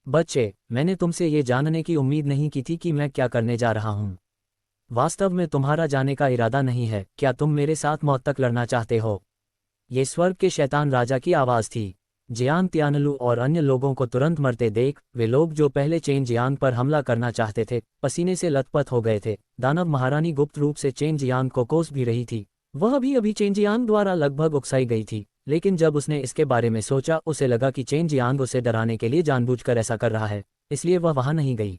बच्चे, मैंने तुमसे ये जानने की उम्मीद नहीं की थी कि मैं क्या करने जा रहा हूँ। वास्तव में तुम्हारा जाने का इरादा नहीं है। क्या तुम मेरे साथ मौत तक लड़ना चाहते हो? ये स्वर्ग के शैतान राजा की आवाज़ थी। जियांग त्यानलू और अन्य लोगों को तुरंत मरते देख, वे लोग जो पहले चेन जियांग पर हमला करना चाहते थे, पसीने से लथपथ हो गए थे। दानव महारानी गुप्त रूप से चेन जियांग को कोस भी रही थी। वह अभी चेन जियांग द्वारा लगभग उकसाई गई थी, लेकिन जब उसने इसके बारे में सोचा, उसे लगा कि चेन जियांग उसे डराने के लिए जानबूझकर ऐसा कर रहा है, इसलिए वह वहां नहीं गई।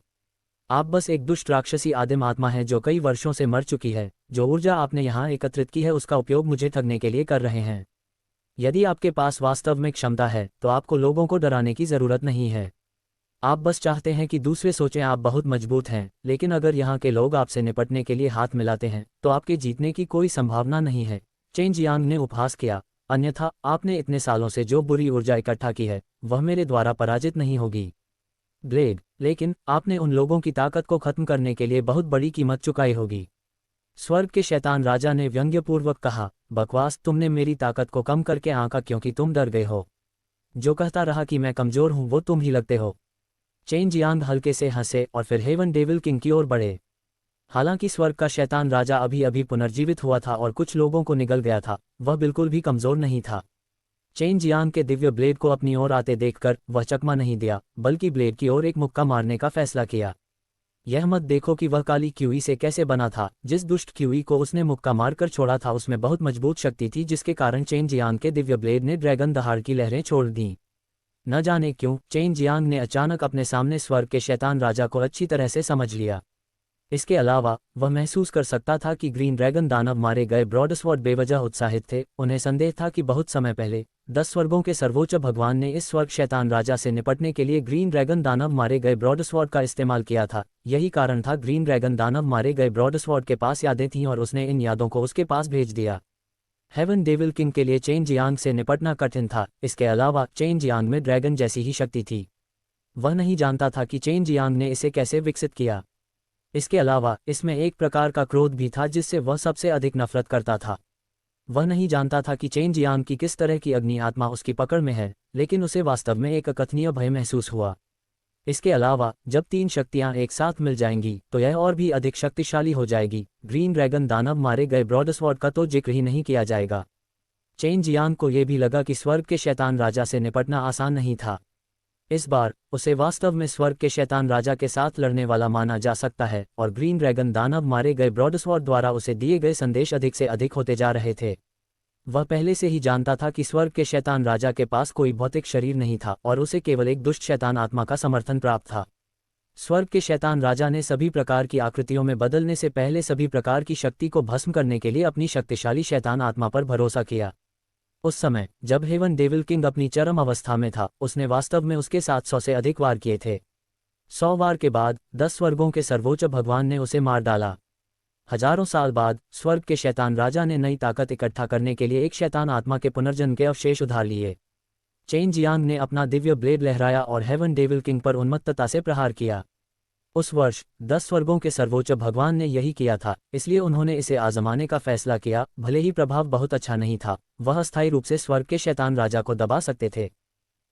आप बस एक दुष्ट राक्षसी आदिम आत्मा है जो कई वर्षों से मर चुकी है। जो ऊर्जा आपने यहाँ एकत्रित की है उसका उपयोग मुझे ठगने के लिए कर रहे हैं। यदि आपके पास वास्तव में क्षमता है तो आपको लोगों को डराने की जरूरत नहीं है। आप बस चाहते हैं कि दूसरे सोचें आप बहुत मजबूत हैं, लेकिन अगर यहाँ के लोग आपसे निपटने के लिए हाथ मिलाते हैं तो आपके जीतने की कोई संभावना नहीं है। चेन जियांग ने उपहास किया, अन्यथा आपने इतने सालों से जो बुरी ऊर्जा इकट्ठा की है वह मेरे द्वारा पराजित नहीं होगी। ब्लेड, लेकिन आपने उन लोगों की ताकत को खत्म करने के लिए बहुत बड़ी कीमत चुकाई होगी। स्वर्ग के शैतान राजा ने व्यंग्यपूर्वक कहा, बकवास, तुमने मेरी ताकत को कम करके आंका क्योंकि तुम डर गए हो। जो कहता रहा कि मैं कमजोर हूं वो तुम ही लगते हो। चेन जियांग हल्के से हंसे और फिर हेवन डेविल किंग की ओर बढ़े। हालांकि स्वर्ग का शैतान राजा अभी अभी पुनर्जीवित हुआ था और कुछ लोगों को निगल गया था, वह बिल्कुल भी कमजोर नहीं था। चेन जियांग के दिव्य ब्लेड को अपनी ओर आते देखकर वह चकमा नहीं दिया, बल्कि ब्लेड की ओर एक मुक्का मारने का फैसला किया। यह मत देखो कि वह काली क्यूई से कैसे बना था। जिस दुष्ट क्यूई को उसने मुक्का मारकर छोड़ा था उसमें बहुत मजबूत शक्ति थी, जिसके कारण चेन जियांग के दिव्य ब्लेड ने ड्रैगन दहाड़ की लहरें छोड़ दीं। न जाने क्यों चेन जियांग ने अचानक अपने सामने स्वर्ग के शैतान राजा को अच्छी तरह से समझ लिया। इसके अलावा वह महसूस कर सकता था कि ग्रीन ड्रैगन दानव मारे गए ब्रॉडस्वॉर्ड बेवजह उत्साहित थे। उन्हें संदेह था कि बहुत समय पहले 10 स्वर्गों के सर्वोच्च भगवान ने इस स्वर्ग शैतान राजा से निपटने के लिए ग्रीन ड्रैगन दानव मारे गए ब्रॉडस्वॉर्ड का इस्तेमाल किया था। यही कारण था ग्रीन ड्रैगन दानव मारे गए ब्रॉडस्वॉर्ड के पास यादें थीं और उसने इन यादों को उसके पास भेज दिया। हेवन डेविल किंग के लिए चेन जियांग से निपटना कठिन था। इसके अलावा चेन जियांग में ड्रैगन जैसी ही शक्ति थी। वह नहीं जानता था कि चेन जियांग ने इसे कैसे विकसित किया। इसके अलावा इसमें एक प्रकार का क्रोध भी था जिससे वह सबसे अधिक नफरत करता था। वह नहीं जानता था कि चेन जियांग की किस तरह की अग्नि आत्मा उसकी पकड़ में है, लेकिन उसे वास्तव में एक अकथनीय भय महसूस हुआ। इसके अलावा जब 3 शक्तियां एक साथ मिल जाएंगी तो यह और भी अधिक शक्तिशाली हो जाएगी। ग्रीन ड्रैगन दानव मारे गए ब्रॉडस्वॉर्ड का तो जिक्र ही नहीं किया जाएगा। चेन जियांग को यह भी लगा कि स्वर्ग के शैतान राजा से निपटना आसान नहीं था। इस बार उसे वास्तव में स्वर्ग के शैतान राजा के साथ लड़ने वाला माना जा सकता है और ग्रीन ड्रैगन दानव मारे गए ब्रॉडस्वॉर्ड द्वारा उसे दिए गए संदेश अधिक से अधिक होते जा रहे थे। वह पहले से ही जानता था कि स्वर्ग के शैतान राजा के पास कोई भौतिक शरीर नहीं था और उसे केवल एक दुष्ट शैतान आत्मा का समर्थन प्राप्त था। स्वर्ग के शैतान राजा ने सभी प्रकार की आकृतियों में बदलने से पहले सभी प्रकार की शक्ति को भस्म करने के लिए अपनी शक्तिशाली शैतान आत्मा पर भरोसा किया। उस समय जब हेवन डेविल किंग अपनी चरम अवस्था में था, उसने वास्तव में उसके 700 से अधिक वार किए थे। 100 वार के बाद 10 स्वर्गों के सर्वोच्च भगवान ने उसे मार डाला। हजारों साल बाद स्वर्ग के शैतान राजा ने नई ताकत इकट्ठा करने के लिए एक शैतान आत्मा के पुनर्जन्म के अवशेष उधार लिए। चेन जियांग ने अपना दिव्य ब्लेड लहराया और हेवन डेविल किंग पर उन्मत्तता से प्रहार किया। उस वर्ष 10 स्वर्गों के सर्वोच्च भगवान ने यही किया था, इसलिए उन्होंने इसे आजमाने का फैसला किया। भले ही प्रभाव बहुत अच्छा नहीं था, वह अस्थायी रूप से स्वर्ग के शैतान राजा को दबा सकते थे।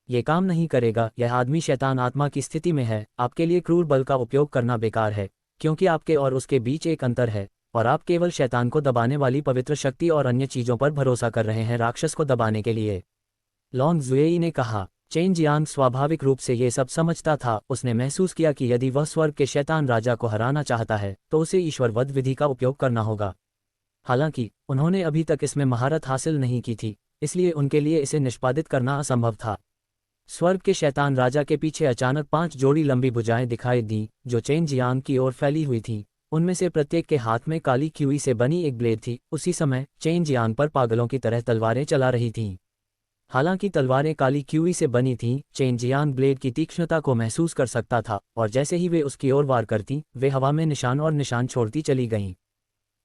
ये काम नहीं करेगा, यह आदमी शैतान आत्मा की स्थिति में है। आपके लिए क्रूर बल का उपयोग करना बेकार है, क्योंकि आपके और उसके बीच एक अंतर है और आप केवल शैतान को दबाने वाली पवित्र शक्ति और अन्य चीजों पर भरोसा कर रहे हैं राक्षस को दबाने के लिए। लॉन्ग जुएई ने कहा। चेन जियांग स्वाभाविक रूप से ये सब समझता था। उसने महसूस किया कि यदि वह स्वर्ग के शैतान राजा को हराना चाहता है तो उसे ईश्वरवध विधि का उपयोग करना होगा। हालांकि उन्होंने अभी तक इसमें महारत हासिल नहीं की थी, इसलिए उनके लिए इसे निष्पादित करना असंभव था। स्वर्ग के शैतान राजा के पीछे अचानक 5 जोड़ी लंबी भुजाएं दिखाई दी जो चेन जियांग की ओर फैली हुई थीं। उनमें से प्रत्येक के हाथ में काली क्यूई से बनी एक ब्लेड थी। उसी समय चेन जियांग पर पागलों की तरह तलवारें चला रही थीं। हालांकि तलवारें काली क्यूई से बनी थीं, चेन जियांग ब्लेड की तीक्ष्णता को महसूस कर सकता था और जैसे ही वे उसकी ओर वार करतीं, वे हवा में निशान और निशान छोड़ती चली गईं।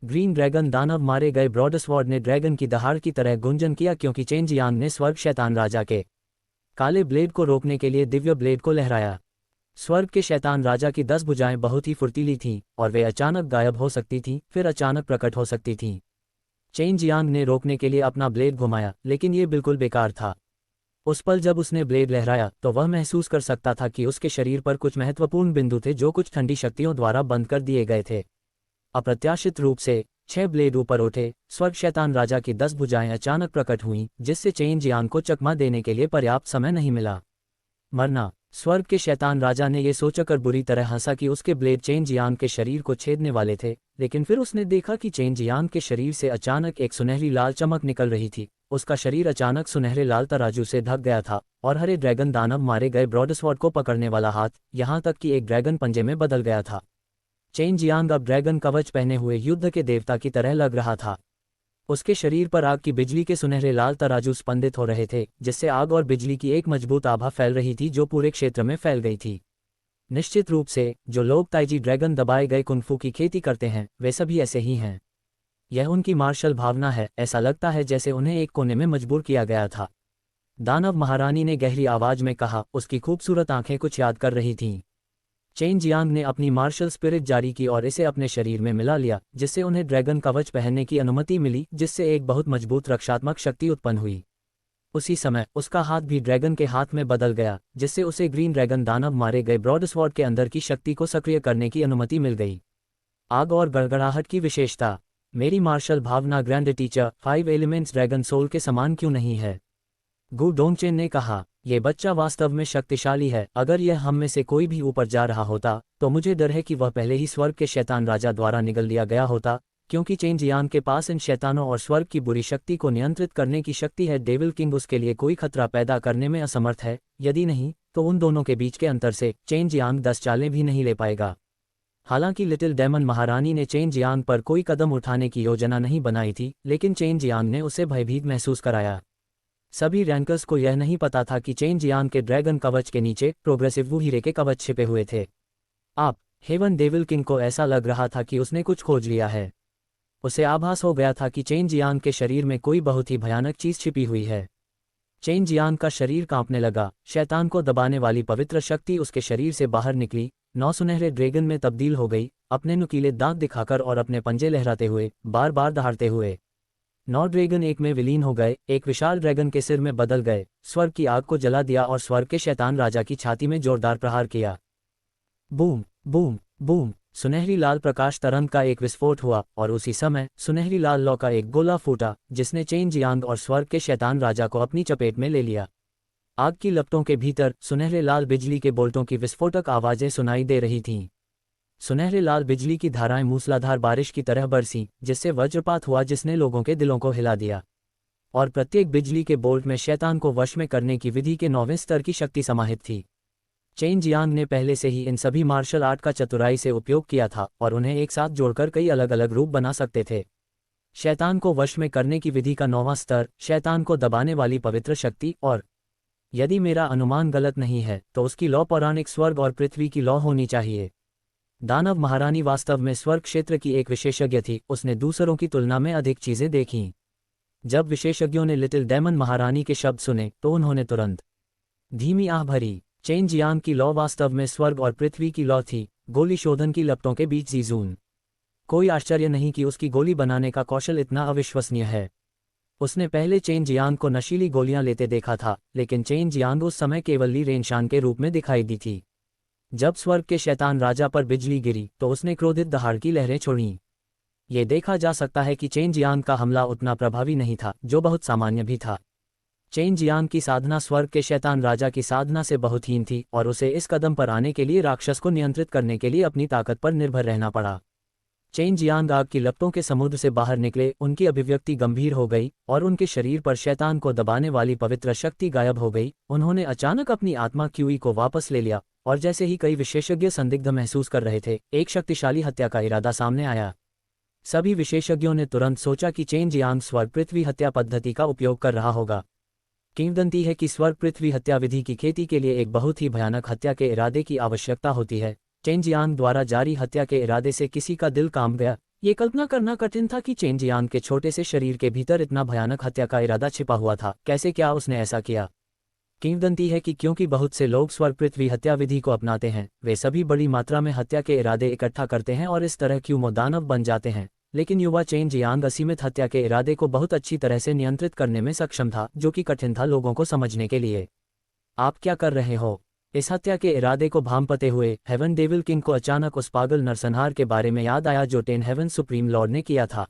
ग्रीन ड्रैगन दानव मारे गए ब्रॉडस्वॉर्ड ने ड्रैगन की दहाड़ की तरह गुंजन किया, क्योंकि चेन जियांग ने स्वर्ग शैतान राजा के काले ब्लेड को रोकने के लिए दिव्य ब्लेड को लहराया। स्वर्ग के शैतान राजा की 10 भुजाएं बहुत ही फुर्तीली थीं और वे अचानक गायब हो सकती थीं, फिर अचानक प्रकट हो सकती थीं। चेन जियांग ने रोकने के लिए अपना ब्लेड घुमाया, लेकिन ये बिल्कुल बेकार था। उस पल जब उसने ब्लेड लहराया तो वह महसूस कर सकता था कि उसके शरीर पर कुछ महत्वपूर्ण बिंदु थे जो कुछ ठंडी शक्तियों द्वारा बंद कर दिए गए थे। अप्रत्याशित रूप से 6 ब्लेड ऊपर उठे। स्वर्ग शैतान राजा की 10 भुजाएं अचानक प्रकट हुईं, जिससे चेन जियांग को चकमा देने के लिए पर्याप्त समय नहीं मिला। मरना। स्वर्ग के शैतान राजा ने यह सोचकर बुरी तरह हंसा कि उसके ब्लेड चेन जियांग के शरीर को छेदने वाले थे, लेकिन फिर उसने देखा कि चेन जियांग के शरीर से अचानक एक सुनहरी लाल चमक निकल रही थी। उसका शरीर अचानक सुनहरे लाल तराजू से ढक गया था और हरे ड्रैगन दानव मारे गए ब्रॉडस्वॉर्ड को पकड़ने वाला हाथ, यहाँ तक कि एक ड्रैगन पंजे में बदल गया था। चेन जियांग अब ड्रैगन कवच पहने हुए युद्ध के देवता की तरह लग रहा था। उसके शरीर पर आग की बिजली के सुनहरे लाल तराजू स्पंदित हो रहे थे, जिससे आग और बिजली की एक मजबूत आभा फैल रही थी जो पूरे क्षेत्र में फैल गई थी। निश्चित रूप से जो लोग ताइजी ड्रैगन दबाए गए कुंफू की खेती करते हैं वे सभी ऐसे ही हैं। यह उनकी मार्शल भावना है। ऐसा लगता है जैसे उन्हें एक कोने में मजबूर किया गया था। दानव महारानी ने गहरी आवाज में कहा। उसकी खूबसूरत आंखें कुछ याद कर रही थीं। चेन जियांग ने अपनी मार्शल स्पिरिट जारी की और इसे अपने शरीर में मिला लिया, जिससे उन्हें ड्रैगन कवच पहनने की अनुमति मिली, जिससे एक बहुत मजबूत रक्षात्मक शक्ति उत्पन्न हुई। उसी समय उसका हाथ भी ड्रैगन के हाथ में बदल गया, जिससे उसे ग्रीन ड्रैगन दानव मारे गए ब्रॉडस्वॉर्ड के अंदर की शक्ति को सक्रिय करने की अनुमति मिल गई। आग और गड़गड़ाहट की विशेषता। मेरी मार्शल भावना grand teacher 5 elements dragon soul के समान क्यों नहीं है? गु डोंगचेन ने कहा। ये बच्चा वास्तव में शक्तिशाली है। अगर यह हम में से कोई भी ऊपर जा रहा होता तो मुझे डर है कि वह पहले ही स्वर्ग के शैतान राजा द्वारा निगल लिया गया होता, क्योंकि चेन जियांग के पास इन शैतानों और स्वर्ग की बुरी शक्ति को नियंत्रित करने की शक्ति है। डेविल किंग उसके लिए कोई खतरा पैदा करने में असमर्थ है। यदि नहीं तो उन दोनों के बीच के अंतर से चेन जियांग 10 चालें भी नहीं ले पाएगा। हालांकि लिटिल डेमन महारानी ने चेन जियांग पर कोई कदम उठाने की योजना नहीं बनाई थी, लेकिन चेन जियांग ने उसे भयभीत महसूस कराया। सभी रैंकर्स को यह नहीं पता था कि चेन जियांग के ड्रैगन कवच के नीचे प्रोग्रेसिव वू हीरे के कवच छिपे हुए थे। आप हेवन डेविल किंग को ऐसा लग रहा था कि उसने कुछ खोज लिया है। उसे आभास हो गया था कि चेन जियांग के शरीर में कोई बहुत ही भयानक चीज छिपी हुई है। चेन जियांग का शरीर कांपने लगा। शैतान को दबाने वाली पवित्र शक्ति उसके शरीर से बाहर निकली, 9 सुनहरे ड्रैगन में तब्दील हो गई, अपने नुकीले दांत दिखाकर और अपने पंजे लहराते हुए, बार बार दहाड़ते हुए। 9 ड्रैगन एक में विलीन हो गए, एक विशाल ड्रैगन के सिर में बदल गए, स्वर्ग की आग को जला दिया और स्वर्ग के शैतान राजा की छाती में जोरदार प्रहार किया। बूम बूम बूम, सुनहरी लाल प्रकाश तरंग का एक विस्फोट हुआ और उसी समय सुनहरी लाल लौ का एक गोला फूटा जिसने चेन जियांग और स्वर्ग के शैतान राजा को अपनी चपेट में ले लिया। आग की लपटों के भीतर सुनहरे लाल बिजली के बोल्टों की विस्फोटक आवाजें सुनाई दे रही थीं। सुनहरे लाल बिजली की धाराएं मूसलाधार बारिश की तरह बरसीं, जिससे वज्रपात हुआ जिसने लोगों के दिलों को हिला दिया। और प्रत्येक बिजली के बोल्ट में शैतान को वश में करने की विधि के 9वें स्तर की शक्ति समाहित थी। चेन जियांग ने पहले से ही इन सभी मार्शल आर्ट का चतुराई से उपयोग किया था और उन्हें एक साथ जोड़कर कई अलग अलग रूप बना सकते थे। शैतान को वश में करने की विधि का 9वां स्तर, शैतान को दबाने वाली पवित्र शक्ति, और यदि मेरा अनुमान गलत नहीं है तो उसकी लौ पौराणिक स्वर्ग और पृथ्वी की लौ होनी चाहिए। दानव महारानी वास्तव में स्वर्ग क्षेत्र की एक विशेषज्ञ थी, उसने दूसरों की तुलना में अधिक चीजें देखीं। जब विशेषज्ञों ने लिटिल डेमन महारानी के शब्द सुने तो उन्होंने तुरंत धीमी आह भरी। चेन जियांग की लौ वास्तव में स्वर्ग और पृथ्वी की लौ थी, गोली शोधन की लपटों के बीच जीजून। कोई आश्चर्य नहीं कि उसकी गोली बनाने का कौशल इतना अविश्वसनीय है। उसने पहले चेन जियांग को नशीली गोलियां लेते देखा था, लेकिन चेन जियांग उस समय केवल ली रेनशान के रूप में दिखाई दी थी। जब स्वर्ग के शैतान राजा पर बिजली गिरी तो उसने क्रोधित दहाड़ की लहरें छोड़ीं। ये देखा जा सकता है कि चेन जियांग का हमला उतना प्रभावी नहीं था, जो बहुत सामान्य भी था। चेन जियांग की साधना स्वर्ग के शैतान राजा की साधना से बहुत हीन थी और उसे इस कदम पर आने के लिए राक्षस को नियंत्रित करने के लिए अपनी ताकत पर निर्भर रहना पड़ा। चेन जियांग आग की लपटों के समुद्र से बाहर निकले, उनकी अभिव्यक्ति गंभीर हो गई और उनके शरीर पर शैतान को दबाने वाली पवित्र शक्ति गायब हो गई। उन्होंने अचानक अपनी आत्मा क्यूई को वापस ले लिया और जैसे ही कई विशेषज्ञ संदिग्ध महसूस कर रहे थे, एक शक्तिशाली हत्या का इरादा सामने आया। सभी विशेषज्ञों ने तुरंत सोचा कि चेन जियांग स्वर्ग पृथ्वी हत्या पद्धति का उपयोग कर रहा होगा। किंवदंती है कि स्वर्ग पृथ्वी हत्या विधि की खेती के लिए एक बहुत ही भयानक हत्या के इरादे की आवश्यकता होती है। चेन जियांग द्वारा जारी हत्या के इरादे से किसी का दिल कांप गया। ये कल्पना करना कठिन था कि चेन जियांग के छोटे से शरीर के भीतर इतना भयानक हत्या का इरादा छिपा हुआ था। कैसे क्या उसने ऐसा किया? किंवदंती है कि क्योंकि बहुत से लोग स्वर्ग पृथ्वी हत्या विधि को अपनाते हैं, वे सभी बड़ी मात्रा में हत्या के इरादे इकट्ठा करते हैं और इस तरह क्यूमो दानव बन जाते हैं। लेकिन युवा चेन जियांग असीमित हत्या के इरादे को बहुत अच्छी तरह से नियंत्रित करने में सक्षम था, जो कि कठिन था लोगों को समझने के लिए। आप क्या कर रहे हो? इस हत्या के इरादे को भांपते हुए हेवन डेविल किंग को अचानक उस पागल नरसंहार के बारे में याद आया जो 10 हेवन सुप्रीम लॉर्ड ने किया था।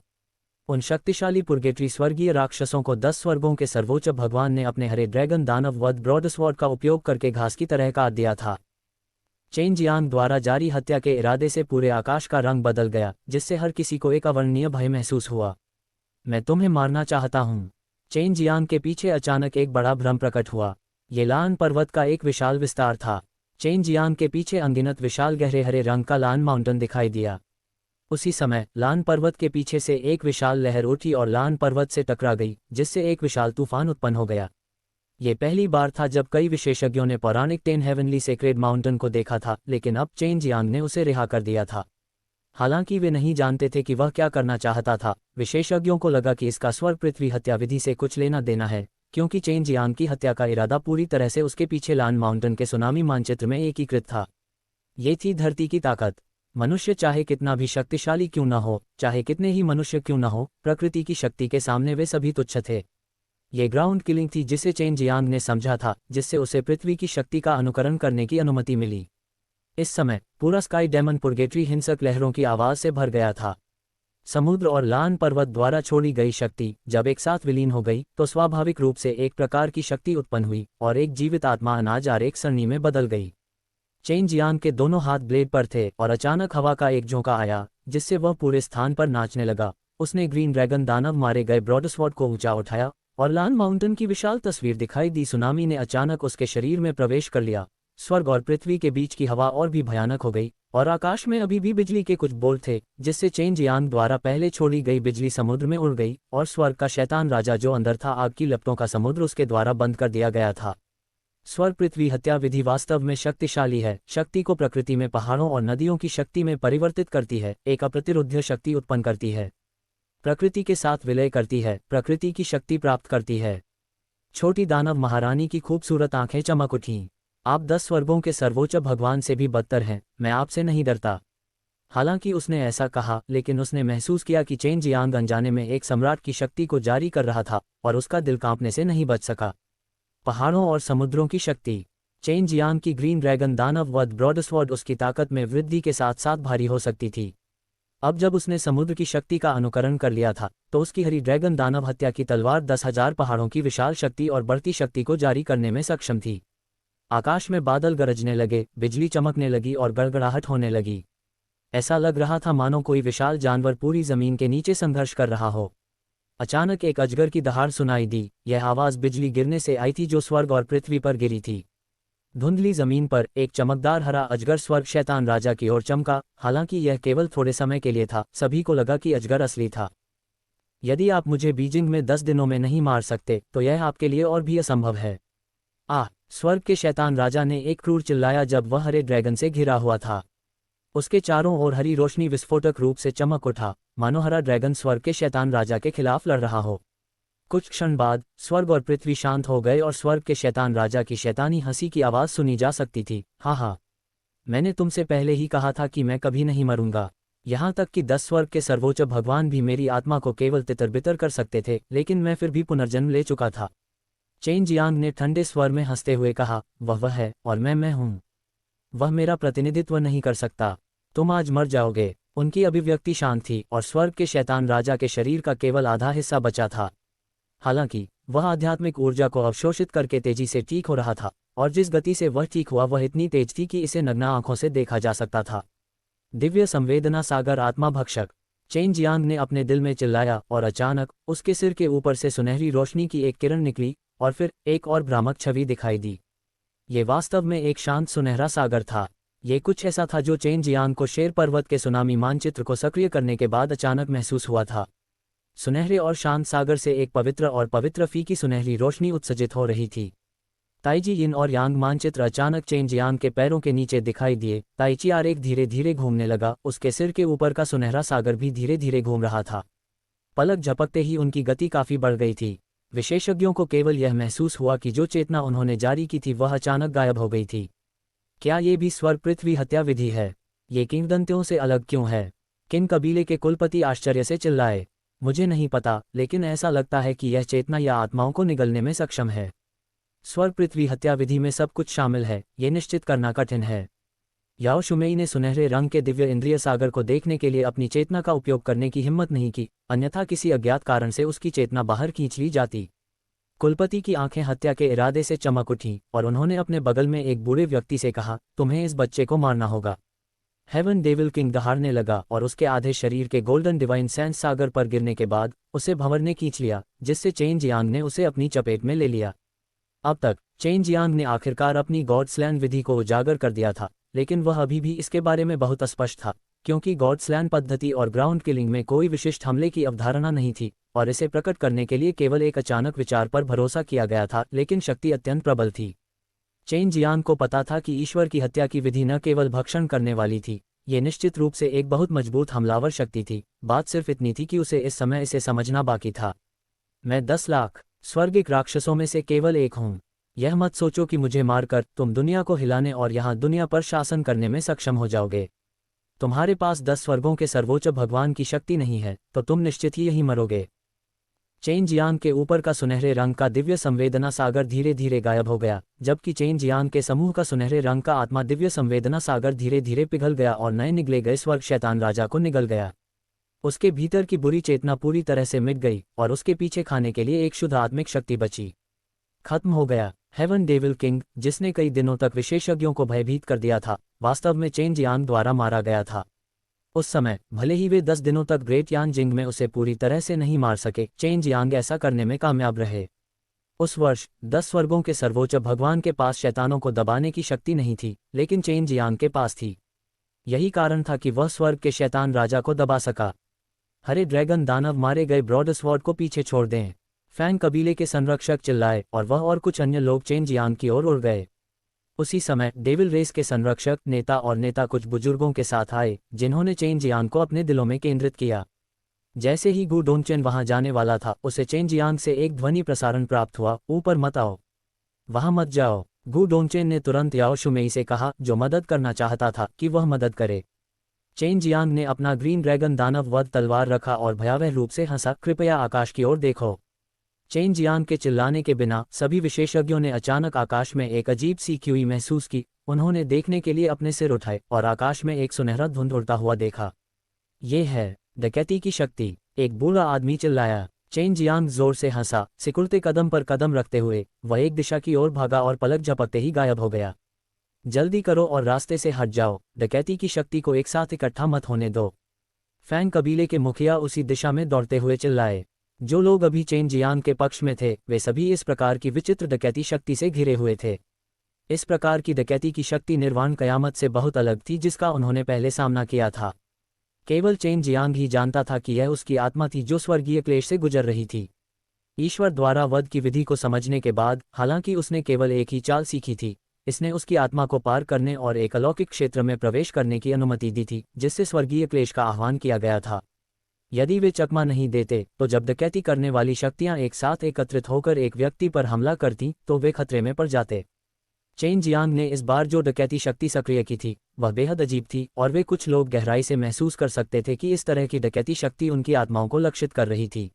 उन शक्तिशाली पुर्गेटरी स्वर्गीय राक्षसों को 10 स्वर्गों के सर्वोच्च भगवान ने अपने हरे ड्रैगन दानव वध ब्रॉडस्वॉर्ड का उपयोग करके घास की तरह काट दिया था। चेन जियांग द्वारा जारी हत्या के इरादे से पूरे आकाश का रंग बदल गया, जिससे हर किसी को एक अवर्णनीय भय महसूस हुआ। मैं तुम्हें मारना चाहता हूँ। चेन जियांग के पीछे अचानक एक बड़ा भ्रम प्रकट हुआ। ये लान पर्वत का एक विशाल विस्तार था। चेन जियांग के पीछे अनगिनत विशाल गहरे हरे रंग का लान माउंटेन दिखाई दिया। उसी समय लान पर्वत के पीछे से एक विशाल लहर उठी और लान पर्वत से टकरा गई, जिससे एक विशाल तूफान उत्पन्न हो गया। ये पहली बार था जब कई विशेषज्ञों ने पौराणिक 10 हेवनली सेक्रेड माउंटेन को देखा था, लेकिन अब चेन जियांग ने उसे रिहा कर दिया था। हालांकि वे नहीं जानते थे कि वह क्या करना चाहता था। विशेषज्ञों को लगा कि इसका स्वर्ग पृथ्वी हत्या विधि से कुछ लेना देना है, क्योंकि चेन जियांग की हत्या का इरादा पूरी तरह से उसके पीछे लान माउंटेन के सुनामी मानचित्र में एकीकृत था। ये थी धरती की ताकत। मनुष्य चाहे कितना भी शक्तिशाली क्यों न हो, चाहे कितने ही मनुष्य क्यों न हो, प्रकृति की शक्ति के सामने वे सभी तुच्छ थे। ये ग्राउंड किलिंग थी जिसे चेन जियांग ने समझा था, जिससे उसे पृथ्वी की शक्ति का अनुकरण करने की अनुमति मिली। इस समय पूरा स्काई डेमन पुर्गेटरी हिंसक लहरों की आवाज से भर गया था। समुद्र और लान पर्वत द्वारा छोड़ी गई शक्ति जब एक साथ विलीन हो गई तो स्वाभाविक रूप से एक प्रकार की शक्ति उत्पन्न हुई और एक जीवित आत्मा अनाज और एक सरणी में बदल गई। चेन जियांग के दोनों हाथ ब्लेड पर थे और अचानक हवा का एक झोंका आया, जिससे वह पूरे स्थान पर नाचने लगा। उसने ग्रीन ड्रैगन दानव मारे गए ब्रॉडस्वॉर्ड को ऊंचा उठाया और लान माउंटेन की विशाल तस्वीर दिखाई दी। सुनामी ने अचानक उसके शरीर में प्रवेश कर लिया। स्वर्ग और पृथ्वी के बीच की हवा और भी भयानक हो गई और आकाश में अभी भी बिजली के कुछ बोल्ट थे, जिससे चेन जियांग द्वारा पहले छोड़ी गई बिजली समुद्र में उड़ गई और स्वर्ग का शैतान राजा जो अंदर था, आग की लपटों का समुद्र उसके द्वारा बंद कर दिया गया था। स्वर्ग पृथ्वी हत्या विधि वास्तव में शक्तिशाली है। शक्ति को प्रकृति में पहाड़ों और नदियों की शक्ति में परिवर्तित करती है, एक अप्रतिरोध्य शक्ति उत्पन्न करती है, प्रकृति के साथ विलय करती है, प्रकृति की शक्ति प्राप्त करती है। छोटी दानव महारानी की खूबसूरत आंखें चमक उठीं। आप 10 स्वर्गों के सर्वोच्च भगवान से भी बदतर हैं, मैं आपसे नहीं डरता। हालांकि उसने ऐसा कहा, लेकिन उसने महसूस किया कि चेन जियांग अनजाने में एक सम्राट की शक्ति को जारी कर रहा था और उसका दिल कांपने से नहीं बच सका। पहाड़ों और समुद्रों की शक्ति। चेन जियांग की ग्रीन ड्रैगन दानव वध ब्रॉडस्वर्ड उसकी ताकत में वृद्धि के साथ साथ भारी हो सकती थी। अब जब उसने समुद्र की शक्ति का अनुकरण कर लिया था तो उसकी हरी ड्रैगन दानव हत्या की तलवार 10,000 पहाड़ों की विशाल शक्ति और बढ़ती शक्ति को जारी करने में सक्षम थी। आकाश में बादल गरजने लगे, बिजली चमकने लगी और गड़गड़ाहट होने लगी। ऐसा लग रहा था मानो कोई विशाल जानवर पूरी जमीन के नीचे संघर्ष कर रहा हो। अचानक एक अजगर की दहाड़ सुनाई दी। यह आवाज बिजली गिरने से आई थी जो स्वर्ग और पृथ्वी पर गिरी थी। धुंधली जमीन पर एक चमकदार हरा अजगर स्वर्ग शैतान राजा की ओर चमका। हालांकि यह केवल थोड़े समय के लिए था, सभी को लगा कि अजगर असली था। यदि आप मुझे बीजिंग में 10 दिनों में नहीं मार सकते तो यह आपके लिए और भी असंभव है। स्वर्ग के शैतान राजा ने एक क्रूर चिल्लाया जब वह हरे ड्रैगन से घिरा हुआ था। उसके चारों ओर हरी रोशनी विस्फोटक रूप से चमक उठा, मानो हरा ड्रैगन स्वर्ग के शैतान राजा के खिलाफ लड़ रहा हो। कुछ क्षण बाद स्वर्ग और पृथ्वी शांत हो गए और स्वर्ग के शैतान राजा की शैतानी हंसी की आवाज सुनी जा सकती थी। हाँ, मैंने तुमसे पहले ही कहा था कि मैं कभी नहीं मरूंगा। यहाँ तक कि 10 स्वर्ग के सर्वोच्च भगवान भी मेरी आत्मा को केवल तितर-बितर कर सकते थे, लेकिन मैं फिर भी पुनर्जन्म ले चुका था। चेन जियांग ने ठंडे स्वर में हंसते हुए कहा, वह है और मैं हूँ। वह मेरा प्रतिनिधित्व नहीं कर सकता। तुम आज मर जाओगे। उनकी अभिव्यक्ति शांत थी और स्वर्ग के शैतान राजा के शरीर का केवल आधा हिस्सा बचा था। हालांकि वह आध्यात्मिक ऊर्जा को अवशोषित करके तेजी से ठीक हो रहा था, और जिस गति से वह ठीक हुआ वह इतनी तेज थी कि इसे नग्न आंखों से देखा जा सकता था। दिव्य संवेदना सागर आत्मा भक्षक। चेन जियांग ने अपने दिल में चिल्लाया और अचानक उसके सिर के ऊपर से सुनहरी रोशनी की एक किरण निकली और फिर एक और भ्रामक छवि दिखाई दी। ये वास्तव में एक शांत सुनहरा सागर था। ये कुछ ऐसा था जो चेन जियांग को शेर पर्वत के सुनामी मानचित्र को सक्रिय करने के बाद अचानक महसूस हुआ था। सुनहरे और शांत सागर से एक पवित्र और पवित्र फीकी सुनहरी रोशनी उत्सर्जित हो रही थी। ताइजी यिन और यांग मानचित्र अचानक चेन जियांग के पैरों के नीचे दिखाई दिए। ताइची आरेख धीरे धीरे घूमने लगा, उसके सिर के ऊपर का सुनहरा सागर भी धीरे धीरे घूम रहा था। पलक झपकते ही उनकी गति काफी बढ़ गई थी। विशेषज्ञों को केवल यह महसूस हुआ कि जो चेतना उन्होंने जारी की थी वह अचानक गायब हो गई थी। क्या ये भी स्वर्ग पृथ्वी हत्या विधि है? ये किंवदंतियों से अलग क्यों है? किन कबीले के कुलपति आश्चर्य से चिल्लाए। मुझे नहीं पता, लेकिन ऐसा लगता है कि यह चेतना या आत्माओं को निगलने में सक्षम है। स्वर्ग पृथ्वी हत्या विधि में सब कुछ शामिल है, ये निश्चित करना कठिन है। याओ शुमेई ने सुनहरे रंग के दिव्य इंद्रिय सागर को देखने के लिए अपनी चेतना का उपयोग करने की हिम्मत नहीं की, अन्यथा किसी अज्ञात कारण से उसकी चेतना बाहर खींच ली जाती। कुलपति की आंखें हत्या के इरादे से चमक उठीं और उन्होंने अपने बगल में एक बूढ़े व्यक्ति से कहा, तुम्हें इस बच्चे को मारना होगा। हेवन डेविल किंग दहाड़ने लगा और उसके आधे शरीर के गोल्डन डिवाइन सेंस सागर पर गिरने के बाद उसे भंवर ने खींच लिया, जिससे चेन जियांग ने उसे अपनी चपेट में ले लिया। अब तक चेन जियांग ने आखिरकार अपनी गॉड स्लैन विधि को उजागर कर दिया था, लेकिन वह अभी भी इसके बारे में बहुत अस्पष्ट था, क्योंकि गॉड स्लैन पद्धति और ग्राउंड किलिंग में कोई विशिष्ट हमले की अवधारणा नहीं थी और इसे प्रकट करने के लिए केवल एक अचानक विचार पर भरोसा किया गया था, लेकिन शक्ति अत्यंत प्रबल थी। चेन जियांग को पता था कि ईश्वर की हत्या की विधि न केवल भक्षण करने वाली थी, ये निश्चित रूप से एक बहुत मजबूत हमलावर शक्ति थी। बात सिर्फ इतनी थी कि उसे इस समय इसे समझना बाकी था। मैं 10 लाख स्वर्गिक राक्षसों में से केवल एक हूँ। यह मत सोचो कि मुझे मारकर तुम दुनिया को हिलाने और यहाँ दुनिया पर शासन करने में सक्षम हो जाओगे। तुम्हारे पास 10 स्वर्गों के सर्वोच्च भगवान की शक्ति नहीं है, तो तुम निश्चित ही यहीं मरोगे। चेन जियांग के ऊपर का सुनहरे रंग का दिव्य संवेदना सागर धीरे धीरे गायब हो गया, जबकि चेन जियांग के समूह का सुनहरे रंग का आत्मा दिव्य संवेदना सागर धीरे धीरे पिघल गया और नए निगले गए स्वर्ग शैतान राजा को निगल गया। उसके भीतर की बुरी चेतना पूरी तरह से मिट गई और उसके पीछे खाने के लिए एक शुद्ध आत्मिक शक्ति बची। खत्म हो गया। हेवन डेविल किंग, जिसने कई दिनों तक विशेषज्ञों को भयभीत कर दिया था, वास्तव में चेन जियांग द्वारा मारा गया था। उस समय भले ही वे 10 दिनों तक ग्रेट यान जिंग में उसे पूरी तरह से नहीं मार सके, चेन जियांग ऐसा करने में कामयाब रहे। उस वर्ष 10 स्वर्गों के सर्वोच्च भगवान के पास शैतानों को दबाने की शक्ति नहीं थी, लेकिन चेन जियांग के पास थी। यही कारण था कि वह स्वर्ग के शैतान राजा को दबा सका। हरे ड्रैगन दानव मारे गए, ब्रॉडस्वर्ड को पीछे छोड़ दें। फैंग कबीले के संरक्षक चिल्लाए और वह और कुछ अन्य लोग चेन जियांग की ओर उड़ गए। उसी समय डेविल रेस के संरक्षक नेता कुछ बुजुर्गों के साथ आए, जिन्होंने चेन जियांग को अपने दिलों में केंद्रित किया। जैसे ही गु डोंगचेन वहां जाने वाला था, उसे चेन जियांग से एक ध्वनि प्रसारण प्राप्त हुआ, ऊपर मत आओ, वहां मत जाओ। गु डोंगचेन ने तुरंत याओ शुमेई से कहा, जो मदद करना चाहता था, कि वह मदद करे। चेन जियांग ने अपना ग्रीन ड्रैगन दानव वध तलवार रखा और भयावह रूप से हंसा। कृपया आकाश की ओर देखो। चेन जियांग के चिल्लाने के बिना सभी विशेषज्ञों ने अचानक आकाश में एक अजीब सी क्यूई महसूस की। उन्होंने देखने के लिए अपने सिर उठाए और आकाश में एक सुनहरा धुंध उड़ता हुआ देखा। ये है डकैती की शक्ति, एक बूढ़ा आदमी चिल्लाया। चेन जियांग जोर से हंसा। सिकुड़ते कदम पर कदम रखते हुए वह एक दिशा की ओर भागा और पलक झपकते ही गायब हो गया। जल्दी करो और रास्ते से हट जाओ, डकैती की शक्ति को एक साथ इकट्ठा मत होने दो। फैंग कबीले के मुखिया उसी दिशा में दौड़ते हुए चिल्लाए। जो लोग अभी चेन जियांग के पक्ष में थे वे सभी इस प्रकार की विचित्र डकैती शक्ति से घिरे हुए थे। इस प्रकार की डकैती की शक्ति निर्वाण कयामत से बहुत अलग थी जिसका उन्होंने पहले सामना किया था। केवल चेन जियांग ही जानता था कि यह उसकी आत्मा थी जो स्वर्गीय क्लेश से गुजर रही थी। ईश्वर द्वारा वध की विधि को समझने के बाद, हालांकि उसने केवल एक ही चाल सीखी थी, इसने उसकी आत्मा को पार करने और एक अलौकिक क्षेत्र में प्रवेश करने की अनुमति दी थी जिससे स्वर्गीय क्लेश का आह्वान किया गया था। यदि वे चकमा नहीं देते तो जब डकैती करने वाली शक्तियां एक साथ एकत्रित होकर एक व्यक्ति पर हमला करतीं तो वे खतरे में पड़ जाते। चेन जियांग ने इस बार जो डकैती शक्ति सक्रिय की थी वह बेहद अजीब थी और वे कुछ लोग गहराई से महसूस कर सकते थे कि इस तरह की डकैती शक्ति उनकी आत्माओं को लक्षित कर रही थी।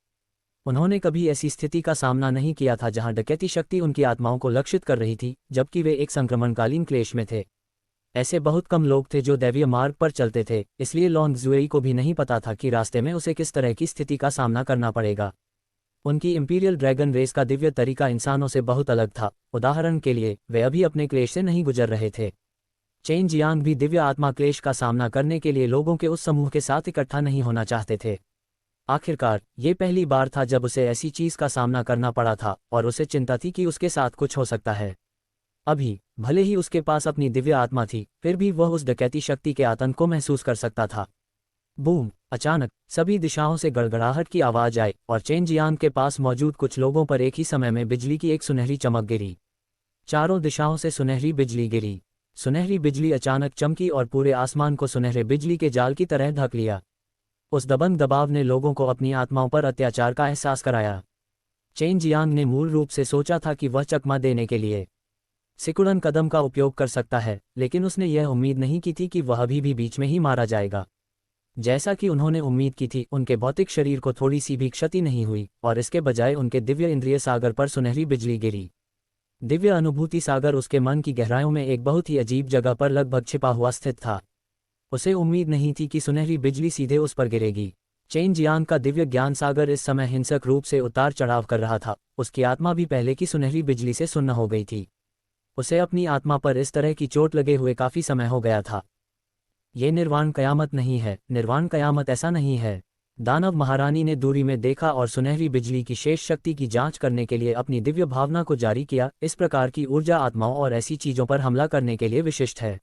उन्होंने कभी ऐसी स्थिति का सामना नहीं किया था जहां डकैती शक्ति उनकी आत्माओं को लक्षित कर रही थी जबकि वे एक संक्रमणकालीन क्लेश में थे। ऐसे बहुत कम लोग थे जो दैवीय मार्ग पर चलते थे, इसलिए लॉन्ग जुएई को भी नहीं पता था कि रास्ते में उसे किस तरह की स्थिति का सामना करना पड़ेगा। उनकी इंपीरियल ड्रैगन रेस का दिव्य तरीका इंसानों से बहुत अलग था। उदाहरण के लिए, वे अभी अपने क्लेश से नहीं गुजर रहे थे। चेन जियांग भी दिव्य आत्मा क्लेश का सामना करने के लिए लोगों के उस समूह के साथ इकट्ठा नहीं होना चाहते थे। आखिरकार ये पहली बार था जब उसे ऐसी चीज का सामना करना पड़ा था और उसे चिंता थी कि उसके साथ कुछ हो सकता है। अभी भले ही उसके पास अपनी दिव्य आत्मा थी, फिर भी वह उस डकैती शक्ति के आतंक को महसूस कर सकता था। बूम! अचानक सभी दिशाओं से गड़गड़ाहट की आवाज आई और चेन जियांग के पास मौजूद कुछ लोगों पर एक ही समय में बिजली की एक सुनहरी चमक गिरी। चारों दिशाओं से सुनहरी बिजली गिरी। सुनहरी बिजली अचानक चमकी और पूरे आसमान को सुनहरे बिजली के जाल की तरह ढक लिया। उस दबंग दबाव ने लोगों को अपनी आत्माओं पर अत्याचार का एहसास कराया। चेन जियांग ने मूल रूप से सोचा था कि वह चकमा देने के लिए सिकुड़न कदम का उपयोग कर सकता है, लेकिन उसने यह उम्मीद नहीं की थी कि वह अभी भी बीच में ही मारा जाएगा। जैसा कि उन्होंने उम्मीद की थी, उनके भौतिक शरीर को थोड़ी सी भी क्षति नहीं हुई और इसके बजाय उनके दिव्य इंद्रिय सागर पर सुनहरी बिजली गिरी। दिव्य अनुभूति सागर उसके मन की गहराइयों में एक बहुत ही अजीब जगह पर लगभग छिपा हुआ स्थित था। उसे उम्मीद नहीं थी कि सुनहरी बिजली सीधे उस पर गिरेगी। चेन जियांग का दिव्य ज्ञान सागर इस समय हिंसक रूप से उतार चढ़ाव कर रहा था। उसकी आत्मा भी पहले की सुनहरी बिजली से सुन्न हो गई थी। उसे अपनी आत्मा पर इस तरह की चोट लगे हुए काफी समय हो गया था। ये निर्वाण कयामत नहीं है, निर्वाण कयामत ऐसा नहीं है। दानव महारानी ने दूरी में देखा और सुनहरी बिजली की शेष शक्ति की जांच करने के लिए अपनी दिव्य भावना को जारी किया। इस प्रकार की ऊर्जा आत्माओं और ऐसी चीजों पर हमला करने के लिए विशिष्ट है।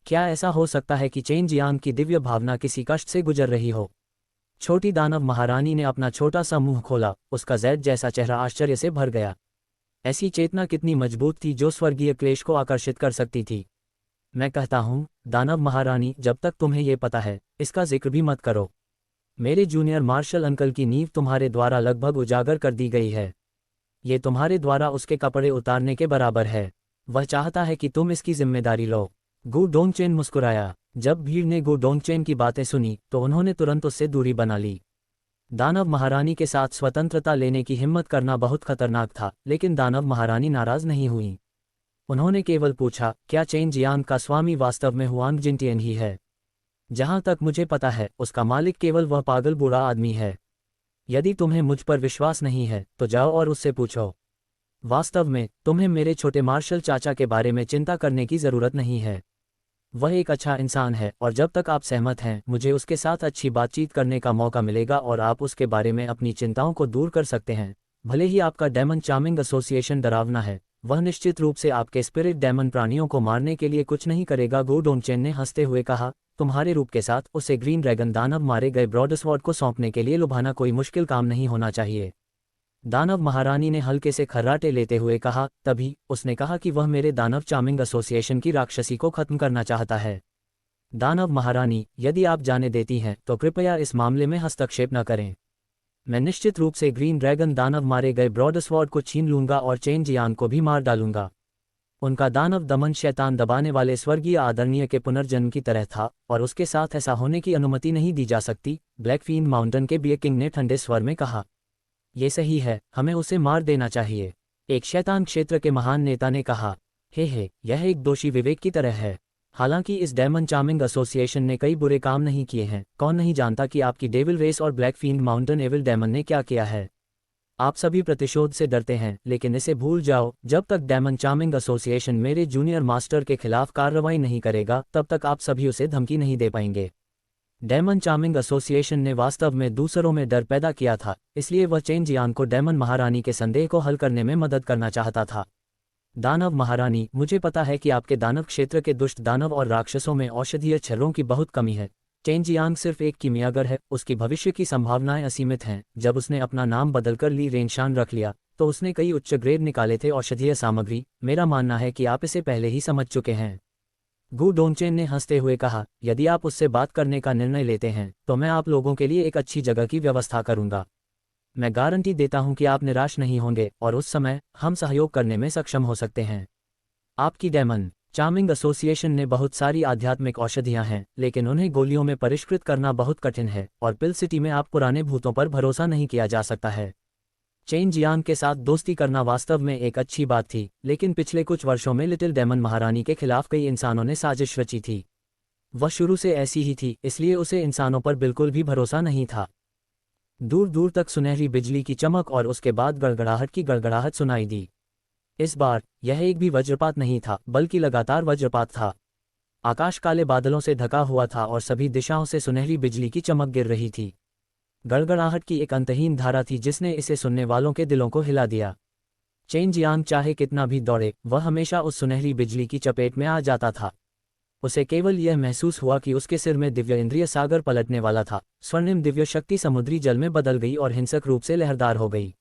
क्या ऐसा हो सकता है कि चेन जियांग की दिव्य भावना किसी कष्ट से गुजर रही हो? छोटी दानव महारानी ने अपना छोटा सा मुंह खोला। उसका जैद जैसा चेहरा आश्चर्य से भर गया। ऐसी चेतना कितनी मजबूत थी जो स्वर्गीय क्लेश को आकर्षित कर सकती थी। मैं कहता हूँ दानव महारानी, जब तक तुम्हें ये पता है इसका जिक्र भी मत करो। मेरे जूनियर मार्शल अंकल की नींव तुम्हारे द्वारा लगभग उजागर कर दी गई है। ये तुम्हारे द्वारा उसके कपड़े उतारने के बराबर है। वह चाहता है कि तुम इसकी जिम्मेदारी लो। गु डोंगचेन मुस्कुराया। जब भीड़ ने गु डोंगचेन की बातें सुनी तो उन्होंने तुरंत उससे दूरी बना ली। दानव महारानी के साथ स्वतंत्रता लेने की हिम्मत करना बहुत खतरनाक था, लेकिन दानव महारानी नाराज नहीं हुई। उन्होंने केवल पूछा, क्या चेन जियांग का स्वामी वास्तव में हुआंग जिनटियन ही है? जहां तक मुझे पता है उसका मालिक केवल वह पागल बूढ़ा आदमी है। यदि तुम्हें मुझ पर विश्वास नहीं है तो जाओ और उससे पूछो। वास्तव में तुम्हें मेरे छोटे मार्शल चाचा के बारे में चिंता करने की जरूरत नहीं है। वह एक अच्छा इंसान है और जब तक आप सहमत हैं मुझे उसके साथ अच्छी बातचीत करने का मौका मिलेगा और आप उसके बारे में अपनी चिंताओं को दूर कर सकते हैं। भले ही आपका डेमन चार्मिंग एसोसिएशन डरावना है, वह निश्चित रूप से आपके स्पिरिट डेमन प्राणियों को मारने के लिए कुछ नहीं करेगा। गु डोंगचेन ने हंसते हुए कहा, तुम्हारे रूप के साथ उसे ग्रीन ड्रैगन दानव मारे गए ब्रॉडस्वॉर्ड को सौंपने के लिए लुभाना कोई मुश्किल काम नहीं होना चाहिए। दानव महारानी ने हल्के से खर्राटे लेते हुए कहा। तभी उसने कहा कि वह मेरे दानव चार्मिंग एसोसिएशन की राक्षसी को खत्म करना चाहता है। दानव महारानी, यदि आप जाने देती हैं तो कृपया इस मामले में हस्तक्षेप न करें। मैं निश्चित रूप से ग्रीन ड्रैगन दानव मारे गए ब्रॉडस्वॉर्ड को छीन लूंगा और चेन जियांग को भी मार डालूंगा। उनका दानव दमन शैतान दबाने वाले स्वर्गीय आदरणीय के पुनर्जन्म की तरह था और उसके साथ ऐसा होने की अनुमति नहीं दी जा सकती, ब्लैकफील्ड माउंटेन के बियर किंग ने ठंडे स्वर में कहा। ये सही है, हमें उसे मार देना चाहिए, एक शैतान क्षेत्र के महान नेता ने कहा। हे, यह एक दोषी विवेक की तरह है। हालांकि इस डेमन चार्मिंग एसोसिएशन ने कई बुरे काम नहीं किए हैं, कौन नहीं जानता कि आपकी डेविल रेस और ब्लैकफील्ड माउंटेन एविल डेमन ने क्या किया है। आप सभी प्रतिशोध से डरते हैं, लेकिन इसे भूल जाओ, जब तक डेमन चार्मिंग एसोसिएशन मेरे जूनियर मास्टर के खिलाफ कार्रवाई नहीं करेगा तब तक आप सभी उसे धमकी नहीं दे पाएंगे। डेमन चार्मिंग एसोसिएशन ने वास्तव में दूसरों में डर पैदा किया था, इसलिए वह चेन जियांग को डेमन महारानी के संदेह को हल करने में मदद करना चाहता था। दानव महारानी, मुझे पता है कि आपके दानव क्षेत्र के दुष्ट दानव और राक्षसों में औषधीय छर्रों की बहुत कमी है। चेन जियांग सिर्फ एक कीमियागर है, उसकी भविष्य की संभावनाएं असीमित हैं। जब उसने अपना नाम बदलकर ली रेनशान रख लिया तो उसने कई उच्च ग्रेड निकाले थे औषधीय सामग्री। मेरा मानना है कि आप इसे पहले ही समझ चुके हैं। गु डोंगचेन ने हंसते हुए कहा, यदि आप उससे बात करने का निर्णय लेते हैं तो मैं आप लोगों के लिए एक अच्छी जगह की व्यवस्था करूंगा। मैं गारंटी देता हूं कि आप निराश नहीं होंगे और उस समय हम सहयोग करने में सक्षम हो सकते हैं। आपकी डेमन चार्मिंग एसोसिएशन ने बहुत सारी आध्यात्मिक औषधियां हैं, लेकिन उन्हें गोलियों में परिष्कृत करना बहुत कठिन है और पिल सिटी में आप पुराने भूतों पर भरोसा नहीं किया जा सकता है। चेन जियांग के साथ दोस्ती करना वास्तव में एक अच्छी बात थी, लेकिन पिछले कुछ वर्षों में लिटिल डेमन महारानी के खिलाफ कई इंसानों ने साजिश रची थी। वह शुरू से ऐसी ही थी, इसलिए उसे इंसानों पर बिल्कुल भी भरोसा नहीं था। दूर दूर तक सुनहरी बिजली की चमक और उसके बाद गड़गड़ाहट की गड़गड़ाहट सुनाई दी। इस बार यह एक भी वज्रपात नहीं था, बल्कि लगातार वज्रपात था। आकाश काले बादलों से ढका हुआ था और सभी दिशाओं से सुनहरी बिजली की चमक गिर रही थी। गड़गड़ाहट की एक अंतहीन धारा थी जिसने इसे सुनने वालों के दिलों को हिला दिया। चेन जियांग चाहे कितना भी दौड़े, वह हमेशा उस सुनहरी बिजली की चपेट में आ जाता था। उसे केवल यह महसूस हुआ कि उसके सिर में दिव्य इंद्रिय सागर पलटने वाला था। स्वर्णिम दिव्य शक्ति समुद्री जल में बदल गई और हिंसक रूप से लहरदार हो गई।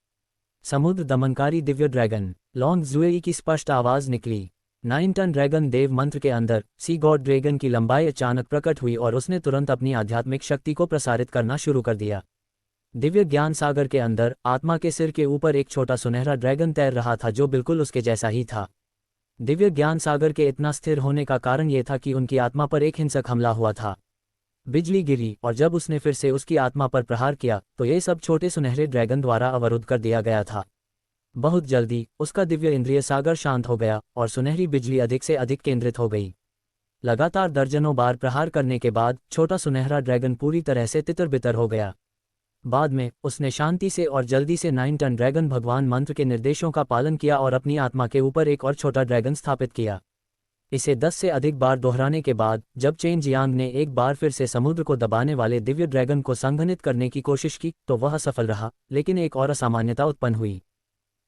समुद्र दमनकारी दिव्य ड्रैगन लॉन्ग जुएई की स्पष्ट आवाज निकली। 9 टन ड्रैगन देव मंत्र के अंदर सी गॉड ड्रैगन की लंबाई अचानक प्रकट हुई और उसने तुरंत अपनी आध्यात्मिक शक्ति को प्रसारित करना शुरू कर दिया। दिव्य ज्ञान सागर के अंदर आत्मा के सिर के ऊपर एक छोटा सुनहरा ड्रैगन तैर रहा था जो बिल्कुल उसके जैसा ही था। दिव्य ज्ञान सागर के इतना स्थिर होने का कारण यह था कि उनकी आत्मा पर एक हिंसक हमला हुआ था। बिजली गिरी और जब उसने फिर से उसकी आत्मा पर प्रहार किया तो ये सब छोटे सुनहरे ड्रैगन द्वारा अवरुद्ध कर दिया गया था। बहुत जल्दी उसका दिव्य इंद्रिय सागर शांत हो गया और सुनहरी बिजली अधिक से अधिक केंद्रित हो गई। लगातार दर्जनों बार प्रहार करने के बाद छोटा सुनहरा ड्रैगन पूरी तरह से तितर बितर हो गया। बाद में उसने शांति से और जल्दी से 9 टन ड्रैगन भगवान मंत्र के निर्देशों का पालन किया और अपनी आत्मा के ऊपर एक और छोटा ड्रैगन स्थापित किया। इसे 10 से अधिक बार दोहराने के बाद जब चेन जियांग ने एक बार फिर से समुद्र को दबाने वाले दिव्य ड्रैगन को संघनित करने की कोशिश की तो वह सफल रहा, लेकिन एक और असामान्यता उत्पन्न हुई।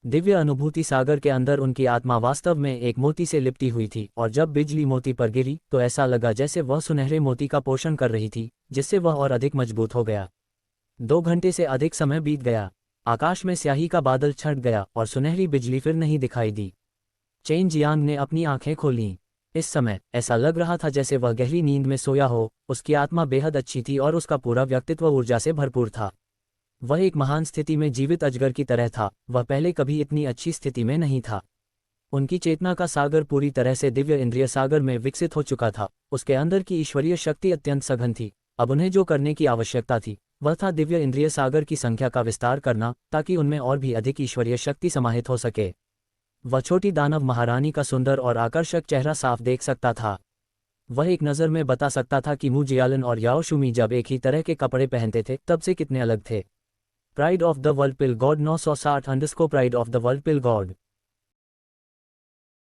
दिव्य अनुभूति सागर के अंदर उनकी आत्मा वास्तव में एक मोती से लिपटी हुई थी और जब बिजली मोती पर गिरी तो ऐसा लगा जैसे वह सुनहरे मोती का पोषण कर रही थी, जिससे वह और अधिक मजबूत हो गया। 2 घंटे से अधिक समय बीत गया। आकाश में स्याही का बादल छट गया और सुनहरी बिजली फिर नहीं दिखाई दी। चेन जियांग ने अपनी आंखें खोलीं। इस समय ऐसा लग रहा था जैसे वह गहरी नींद में सोया हो। उसकी आत्मा बेहद अच्छी थी और उसका पूरा व्यक्तित्व ऊर्जा से भरपूर था। वह एक महान स्थिति में जीवित अजगर की तरह था। वह पहले कभी इतनी अच्छी स्थिति में नहीं था। उनकी चेतना का सागर पूरी तरह से दिव्य इंद्रिय सागर में विकसित हो चुका था। उसके अंदर की ईश्वरीय शक्ति अत्यंत सघन थी। अब उन्हें जो करने की आवश्यकता थी वह था दिव्य इंद्रिय सागर की संख्या का विस्तार करना, ताकि उनमें और भी अधिक ईश्वरीय शक्ति समाहित हो सके। वह छोटी दानव महारानी का सुंदर और आकर्षक चेहरा साफ देख सकता था। वह एक नज़र में बता सकता था कि मू जियालन और याओ शुमी जब एक ही तरह के कपड़े पहनते थे तब से कितने अलग थे। Pride of the world pill God 960 _ pride of the world pill God.